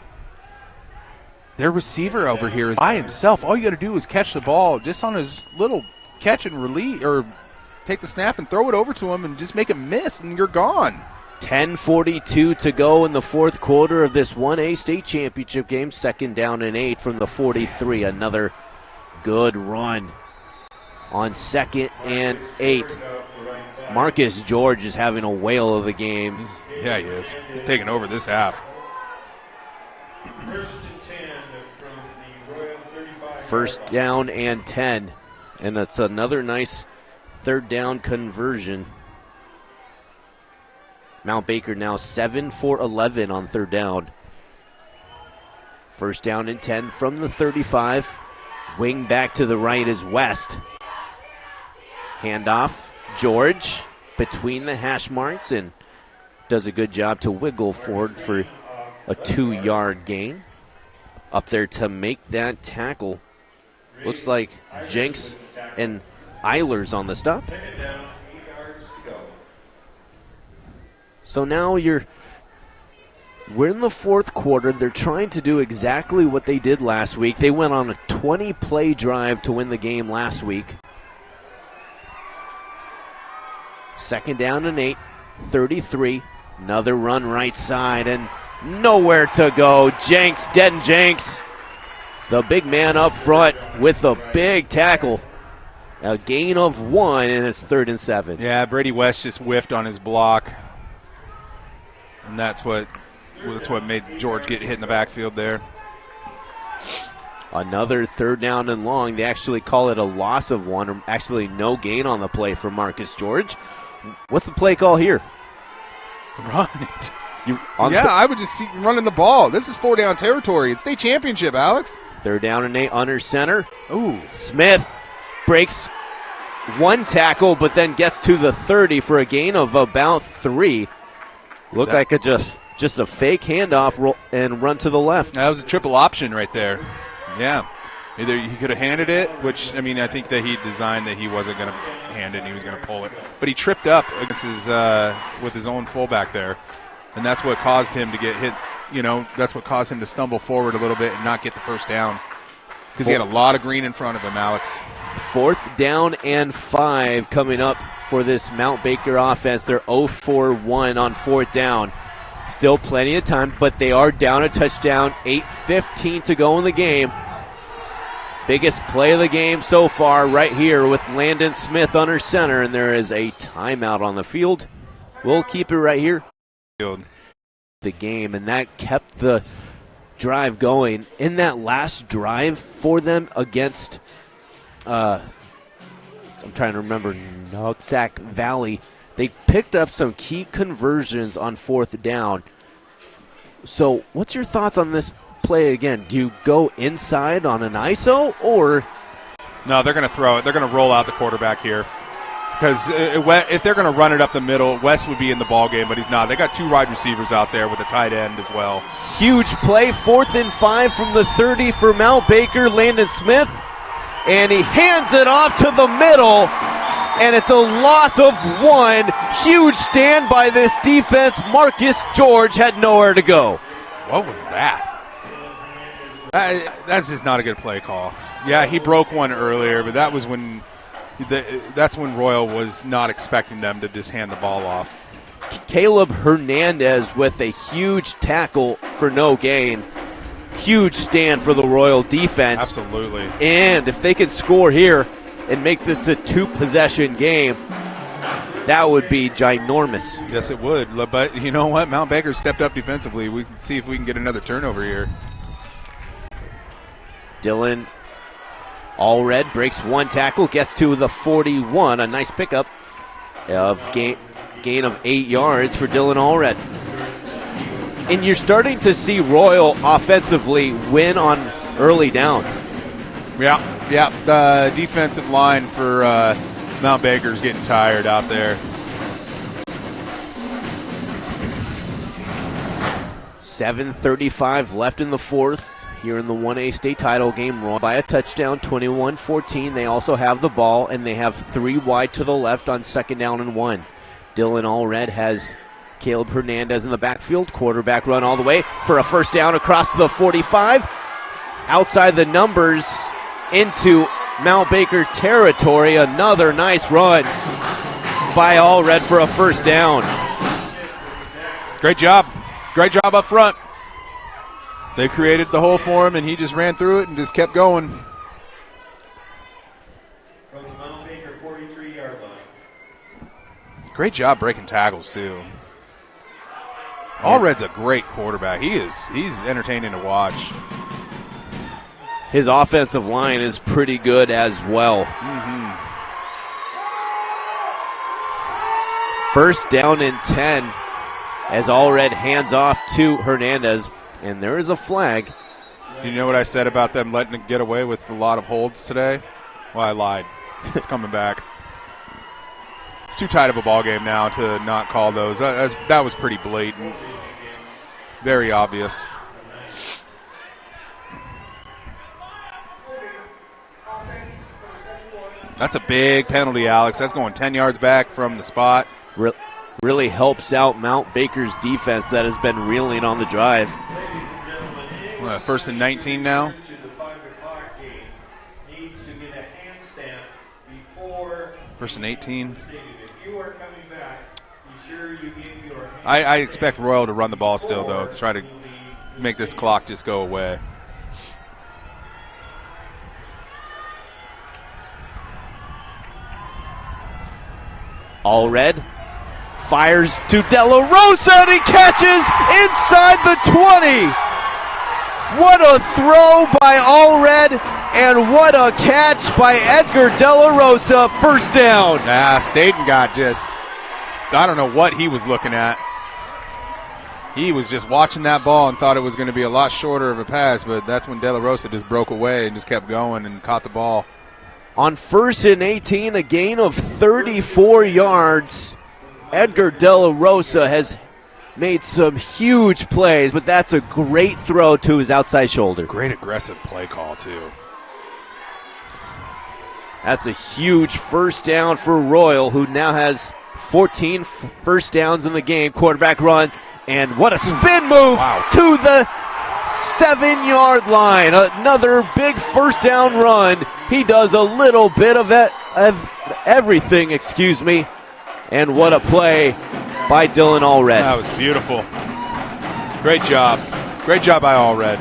Their receiver over here is by himself. All you got to do is catch the ball just on his little catch and release, or take the snap and throw it over to him and just make him miss, and you're gone. 10:42 to go in the fourth quarter of this 1A state championship game. Second down and 8 from the 43. Another good run on 2nd and 8. Marcus George is having a whale of a game. He is. He's taking over this half. First down and 10. And that's another nice third down conversion. Mount Baker now 7 for 11 on third down. First down and 10 from the 35. Wing back to the right is West. Handoff, George between the hash marks and does a good job to wiggle forward for a 2-yard gain. Up there to make that tackle. Looks like Jenks and Eilers on the stop. So now we're in the fourth quarter. They're trying to do exactly what they did last week. They went on a 20-play drive to win the game last week. Second down and 8, 33. Another run right side and nowhere to go. Denton Jenks, the big man up front with a big tackle. A gain of 1, and it's 3rd and 7. Yeah, Brady West just whiffed on his block. And that's what made George get hit in the backfield there. Another third down and long. They actually call it a loss of one, or actually no gain on the play for Marcus George. What's the play call here? Run it. I would just see running the ball. This is 4-down territory. It's state championship, Alex. 3rd down and 8 under center. Ooh. Smith breaks one tackle, but then gets to the 30 for a gain of about 3. Looked like just a fake handoff and run to the left. That was a triple option right there. Yeah. Either he could have handed it, which, I mean, I think that he designed that he wasn't going to hand it and he was going to pull it. But he tripped up against with his own fullback there. And that's what caused him to get hit. That's what caused him to stumble forward a little bit and not get the first down. Because he had a lot of green in front of him, Alex. 4th down and 5 coming up for this Mount Baker offense. They're 0-for-1 on 4th down. Still plenty of time, but they are down a touchdown. 8:15 to go in the game. Biggest play of the game so far right here with Landon Smith under center, and there is a timeout on the field. We'll keep it right here. The game, and that kept the drive going. In that last drive for them against, I'm trying to remember, Nooksack Valley, they picked up some key conversions on 4th down. So what's your thoughts on this play again? Do you go inside on an ISO, or? No, they're going to throw it. They're going to roll out the quarterback here. Because if they're going to run it up the middle, West would be in the ball game, but he's not. They got 2 wide receivers out there with a tight end as well. Huge play, 4th and 5 from the 30 for Mount Baker, Landon Smith. And he hands it off to the middle, and it's a loss of 1. Huge stand by this defense. Marcus George had nowhere to go. What was that? That's just not a good play call. Yeah, he broke one earlier, but that was when that's when Royal was not expecting them to just hand the ball off. Caleb Hernandez with a huge tackle for no gain. Huge stand for the Royal defense. Absolutely. And if they can score here and make this a 2-possession game, that would be ginormous. Yes, it would. But you know what? Mount Baker stepped up defensively. We can see if we can get another turnover here. Dylan Allred breaks one tackle, gets to the 41. A nice pickup of gain of 8 yards for Dylan Allred. And you're starting to see Royal offensively win on early downs. Yeah. The defensive line for Mount Baker is getting tired out there. 7:35 left in the 4th. Here in the 1A state title game, Royal by a touchdown, 21-14. They also have the ball, and they have 3 wide to the left on 2nd down and 1. Dylan Allred has Caleb Hernandez in the backfield. Quarterback run all the way for a first down across the 45. Outside the numbers into Mount Baker territory. Another nice run by Allred for a first down. Great job. Great job up front. They created the hole for him, and he just ran through it and just kept going. From the Mount Baker 43-yard line. Great job breaking tackles, too. Allred's a great quarterback. He's entertaining to watch. His offensive line is pretty good as well. Mm-hmm. 1st down and 10 as Allred hands off to Hernandez. And there is a flag. You know what I said about them letting it get away with a lot of holds today? Well, I lied. It's coming back. It's too tight of a ball game now to not call those. That was pretty blatant. Very obvious. That's a big penalty, Alex. That's going 10 yards back from the spot. Really helps out Mount Baker's defense that has been reeling on the drive. 1st and 19 now. First and 18. I expect Royal to run the ball still, though, to try to make this clock just go away. Allred fires to De La Rosa, and he catches inside the 20. What a throw by Allred, and what a catch by Edgar De La Rosa. First down. Staten got just, I don't know what he was looking at. He was just watching that ball and thought it was going to be a lot shorter of a pass, but that's when De La Rosa just broke away and just kept going and caught the ball. On 1st and 18, a gain of 34 yards. Edgar De La Rosa has made some huge plays, but that's a great throw to his outside shoulder. Great aggressive play call, too. That's a huge first down for Royal, who now has 14 first downs in the game. Quarterback run, and what a spin move to the 7-yard line. Another big first down run. He does a little bit of everything, and what a play by Dylan Allred. That was beautiful. Great job. Great job by Allred.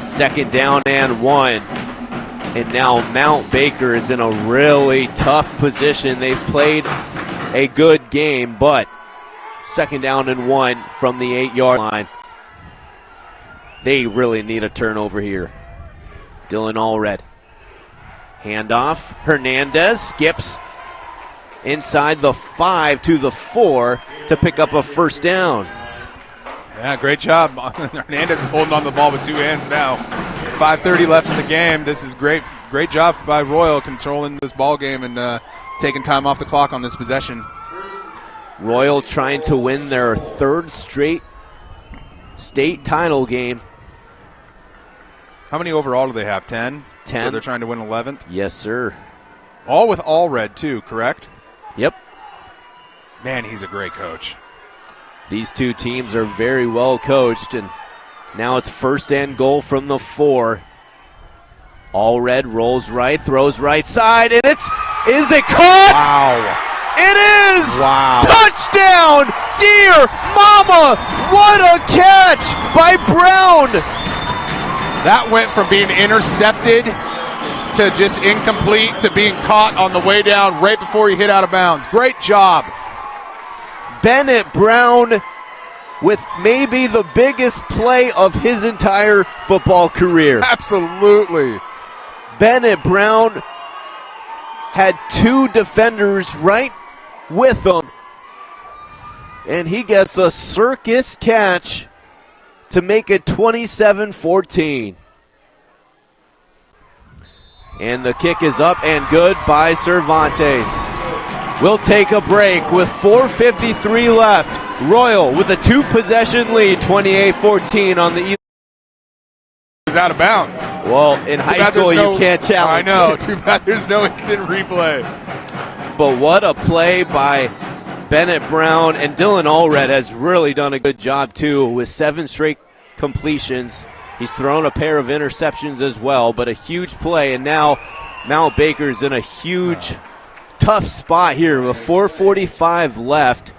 Second down and 1. And now Mount Baker is in a really tough position. They've played a good game, but second down and 1 from the 8-yard line. They really need a turnover here. Dylan Allred. Handoff. Hernandez skips inside the 5 to the 4 to pick up a first down. Yeah, great job. Hernandez is holding on the ball with 2 hands now. 5:30 left in the game. This is great job by Royal controlling this ball game and taking time off the clock on this possession. Royal trying to win their 3rd straight state title game. How many overall do they have? 10? 10. So they're trying to win 11th? Yes, sir. All with Allred, too, correct? Yep. Man, he's a great coach. These two teams are very well coached, and now it's first and goal from the 4. Allred rolls right, throws right side, and is it caught? Wow. It is! Wow. Touchdown! Dear Mama! What a catch by Brown! That went from being intercepted to just incomplete to being caught on the way down right before he hit out of bounds. Great job. Bennett Brown with maybe the biggest play of his entire football career. Absolutely. Bennett Brown had 2 defenders right with him, and he gets a circus catch to make it 27-14. And the kick is up and good by Cervantes. We'll take a break with 4:53 left. Royal with a 2-possession lead, 28-14 on the was out of bounds. Well, in high school you can't challenge. I know. Too bad there's no instant replay. But what a play by Bennett Brown, and Dylan Allred has really done a good job too with 7 straight completions. He's thrown a pair of interceptions as well, but a huge play, and now Mount Baker's in a huge, tough spot here with 4:45 left.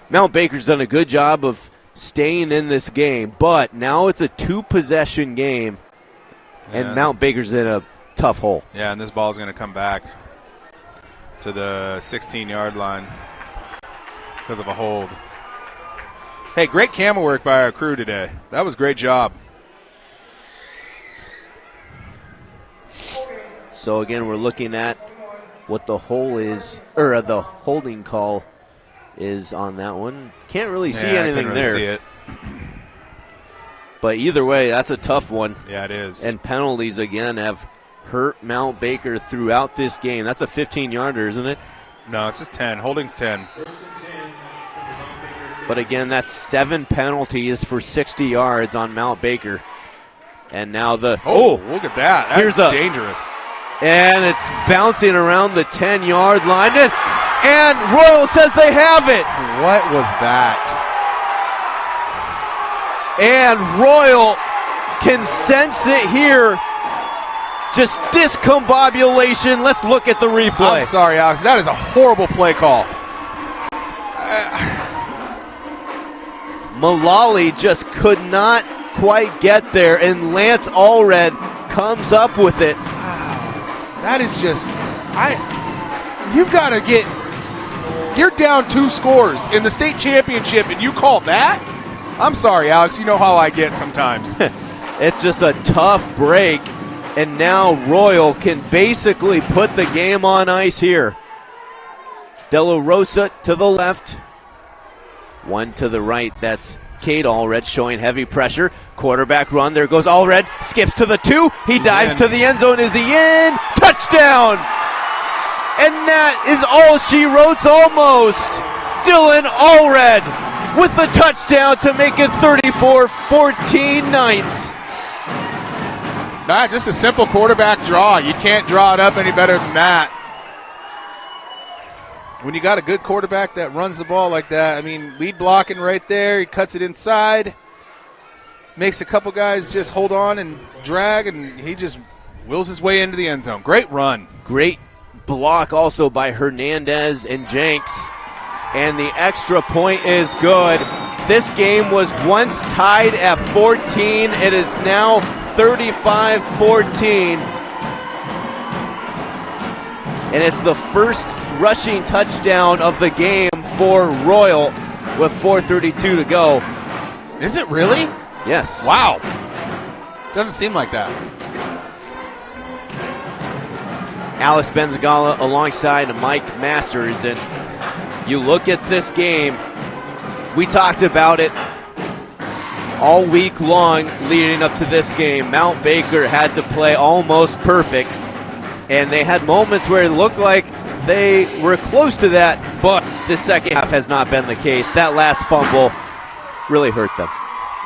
Mount Baker's done a good job of staying in this game, but now it's a 2-possession game, and Mount Baker's in a tough hole. Yeah, and this ball's going to come back to the 16-yard line because of a hold. Hey, great camera work by our crew today. That was a great job. So again, we're looking at what the hole is, or the holding call is on that one. Can't really see anything I couldn't there. really see it. But either way, that's a tough one. Yeah, it is. And penalties, again, have hurt Mount Baker throughout this game. That's a 15-yarder, isn't it? No, it's just 10. Holding's 10. But again, that's 7 penalties for 60 yards on Mount Baker. And now the... look at that. That's dangerous. And it's bouncing around the 10-yard line. And Royal says they have it. What was that? And Royal can sense it here. Just discombobulation. Let's look at the replay. I'm sorry, Alex. That is a horrible play call. Mullally just could not quite get there, and Lance Allred comes up with it. That is just, you've got to get, you're down 2 scores in the state championship, and you call that? I'm sorry, Alex. You know how I get sometimes. It's just a tough break, and now Royal can basically put the game on ice here. De La Rosa to the left, one to the right. That's Cade Allred showing heavy pressure. Quarterback run. There goes Allred. Skips to the 2. He dives to the end zone. Is he in? Touchdown! And that is all she wrote almost. Dylan Allred with the touchdown to make it 34-14 Knights. Just a simple quarterback draw. You can't draw it up any better than that. When you got a good quarterback that runs the ball like that, I mean, lead blocking right there. He cuts it inside, makes a couple guys just hold on and drag, and he just wills his way into the end zone. Great run. Great block also by Hernandez and Jenks. And the extra point is good. This game was once tied at 14. It is now 35-14. And it's the first rushing touchdown of the game for Royal with 4:32 to go. Is it really? Yes. Wow. Doesn't seem like that. Alex Benzagala alongside Mike Masters. And you look at this game, we talked about it all week long leading up to this game. Mount Baker had to play almost perfect, and they had moments where it looked like they were close to that, but the second half has not been the case. That last fumble really hurt them.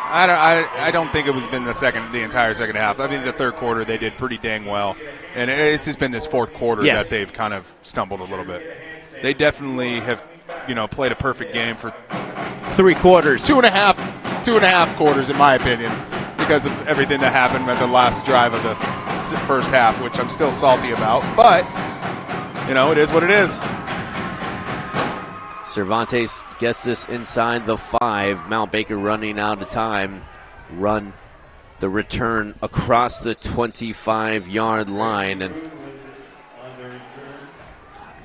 I don't think it was been the entire second half. I mean, the third quarter they did pretty dang well, and it's just been this fourth quarter that they've kind of stumbled a little bit. They definitely have, played a perfect game for 3 quarters. Two and a half quarters, in my opinion, because of everything that happened at the last drive of the first half, which I'm still salty about. But, it is what it is. Cervantes gets this inside the 5. Mount Baker running out of time. Run the return across the 25-yard line. And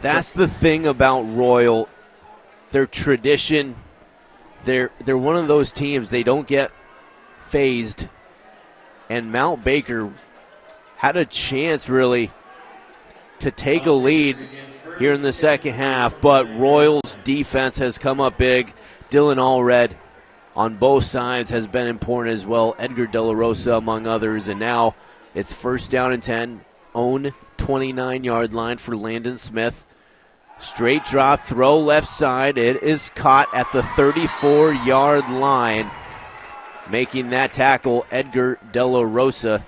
that's the thing about Royal. Their tradition, they're one of those teams, they don't get phased. And Mount Baker had a chance, really, to take a lead here in the second half, but Royals defense has come up big. Dylan Allred on both sides has been important as well. Edgar De La Rosa among others, and now it's first down and 10. Own 29-yard line for Landon Smith. Straight drop, throw left side. It is caught at the 34-yard line. Making that tackle, Edgar De La Rosa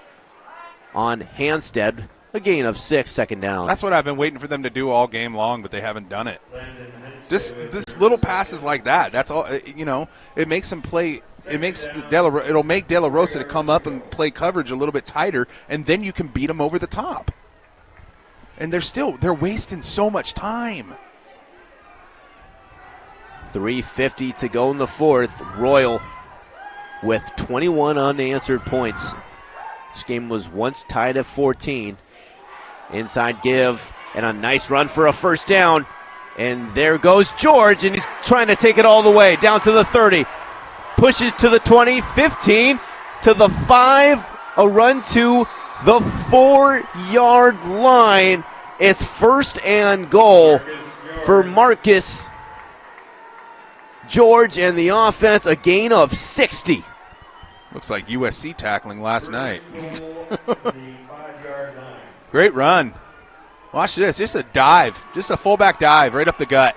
on Hanstead. A gain of 6, second down. That's what I've been waiting for them to do all game long, but they haven't done it. This little passes like that. That's all. It makes them play. It'll make De La Rosa to come up and play coverage a little bit tighter, and then you can beat them over the top. And they're wasting so much time. 3:50 to go in the fourth. Royal with 21 unanswered points. This game was once tied at 14. Inside give, and a nice run for a first down. And there goes George, and he's trying to take it all the way down to the 30. Pushes to the 20, 15, to the 5. A run to the 4-yard line. It's first and goal for Marcus George and the offense. A gain of 60. Looks like USC tackling last night. Great run. Watch this. Just a dive. Just a fullback dive right up the gut.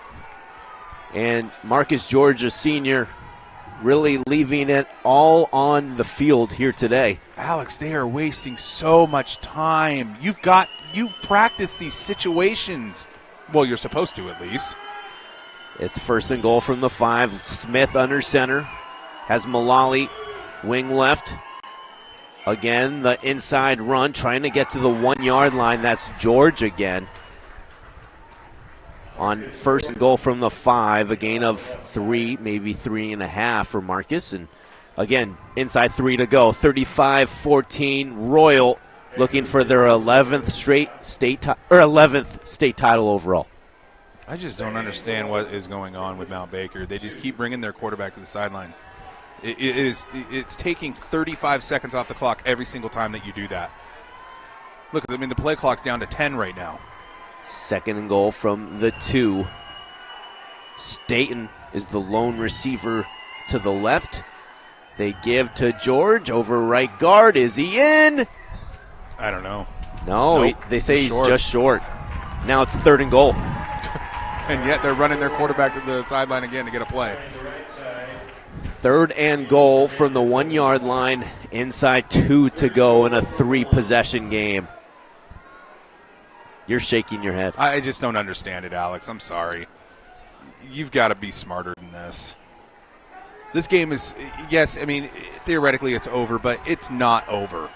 And Marcus George, a senior, really leaving it all on the field here today. Alex, they are wasting so much time. You practice these situations. Well, you're supposed to at least. It's first and goal from the 5. Smith under center. Has Mullally wing left. Again, the inside run, trying to get to the 1-yard line. That's George again. On first and goal from the 5, a gain of 3, maybe 3.5 for Marcus. And again, inside 3 to go. 35-14 Royal, looking for their 11th state title overall. I just don't understand what is going on with Mount Baker. They just keep bringing their quarterback to the sideline. It's taking 35 seconds off the clock every single time that you do that. Look, I mean, the play clock's down to 10 right now. 2nd and goal from the 2. Staten is the lone receiver to the left. They give to George over right guard. Is he in? I don't know. No, Nope. they say he's Short. just short. Now it's 3rd and goal. And yet they're running their quarterback to the sideline again to get a play. 3rd and goal from the 1-yard line. Inside 2 to go in a 3-possession game. You're shaking your head. I just don't understand it, Alex. I'm sorry. You've got to be smarter than this. This game is, yes, I mean, theoretically it's over, but it's not over.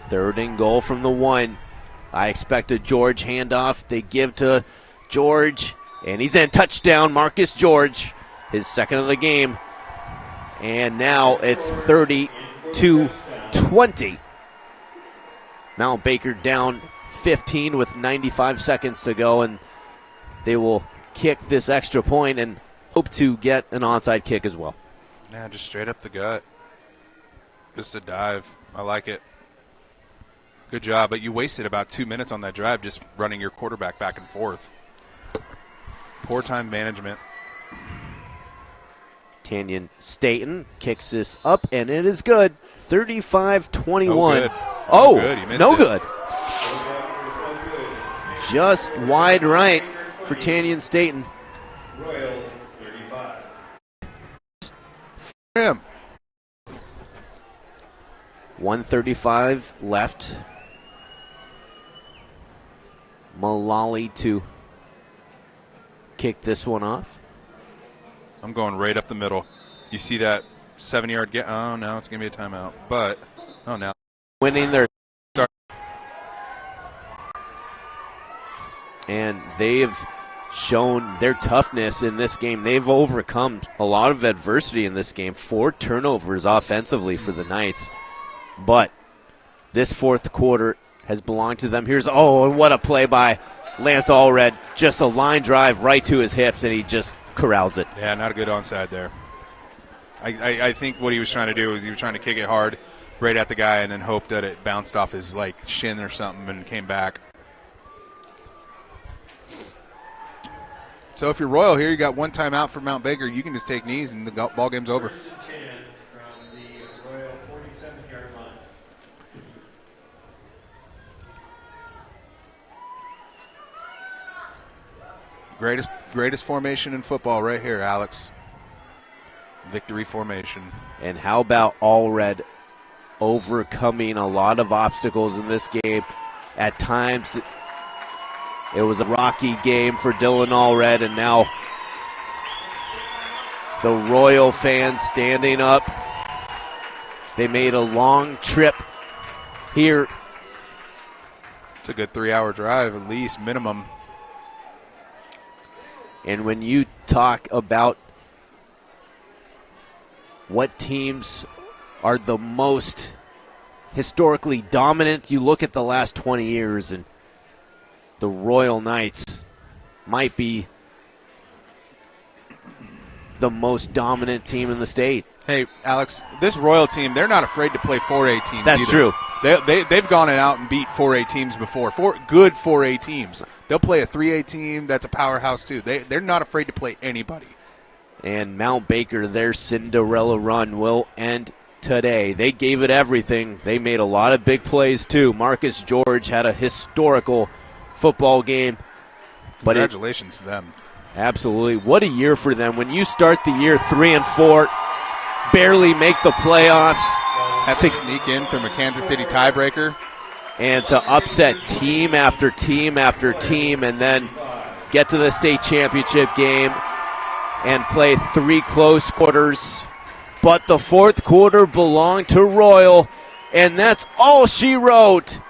3rd and goal from the 1. I expect a George handoff. They give to George, and he's in. Touchdown, Marcus George, his 2nd of the game. And now it's 30-20. Mount Baker down 15 with 95 seconds to go, and they will kick this extra point and hope to get an onside kick as well. Yeah, just straight up the gut. Just a dive. I like it. Good job, but you wasted about 2 minutes on that drive just running your quarterback back and forth. Poor time management. Tanyan Staten kicks this up, and it is good. 35-21. No good. You missed no it. good. Just wide right for Tanyan Staten. Royal 35. Him. 1:35 left. Mullally to kick this one off. I'm going right up the middle. You see that 7-yard get? Oh, no, it's going to be a timeout. But, oh, now. Winning their. Sorry. And they've shown their toughness in this game. They've overcome a lot of adversity in this game. 4 turnovers offensively for the Knights. But this 4th quarter has belonged to them. And what a play by Lance Allred. Just a line drive right to his hips, and he just corrals it. Yeah, not a good onside there. I think what he was trying to do was he was trying to kick it hard right at the guy and then hope that it bounced off his shin or something and came back. So if you're Royal here, you got 1 timeout for Mount Baker. You can just take knees and the ball game's over. 10 from the Royal 47-yard line. Greatest formation in football right here, Alex. Victory formation. And how about Allred overcoming a lot of obstacles in this game? At times, it was a rocky game for Dylan Allred, and now the Royal fans standing up. They made a long trip here. It's a good 3-hour drive, at least, minimum. And when you talk about what teams are the most historically dominant, you look at the last 20 years, and the Royal Knights might be the most dominant team in the state. Hey, Alex, this Royal team, they're not afraid to play 4A teams That's either. true. They've gone out and beat 4A teams before, good 4A teams. They'll play a 3A team that's a powerhouse too. They're not afraid to play anybody. And Mount Baker, their Cinderella run will end today. They gave it everything. They made a lot of big plays too. Marcus George had a historical football game. Congratulations to them. Absolutely. What a year for them. When you start the year 3-4, barely make the playoffs. Have to sneak in from a Kansas City tiebreaker. And to upset team after team after team, and then get to the state championship game and play 3 close quarters. But the 4th quarter belonged to Royal, and that's all she wrote.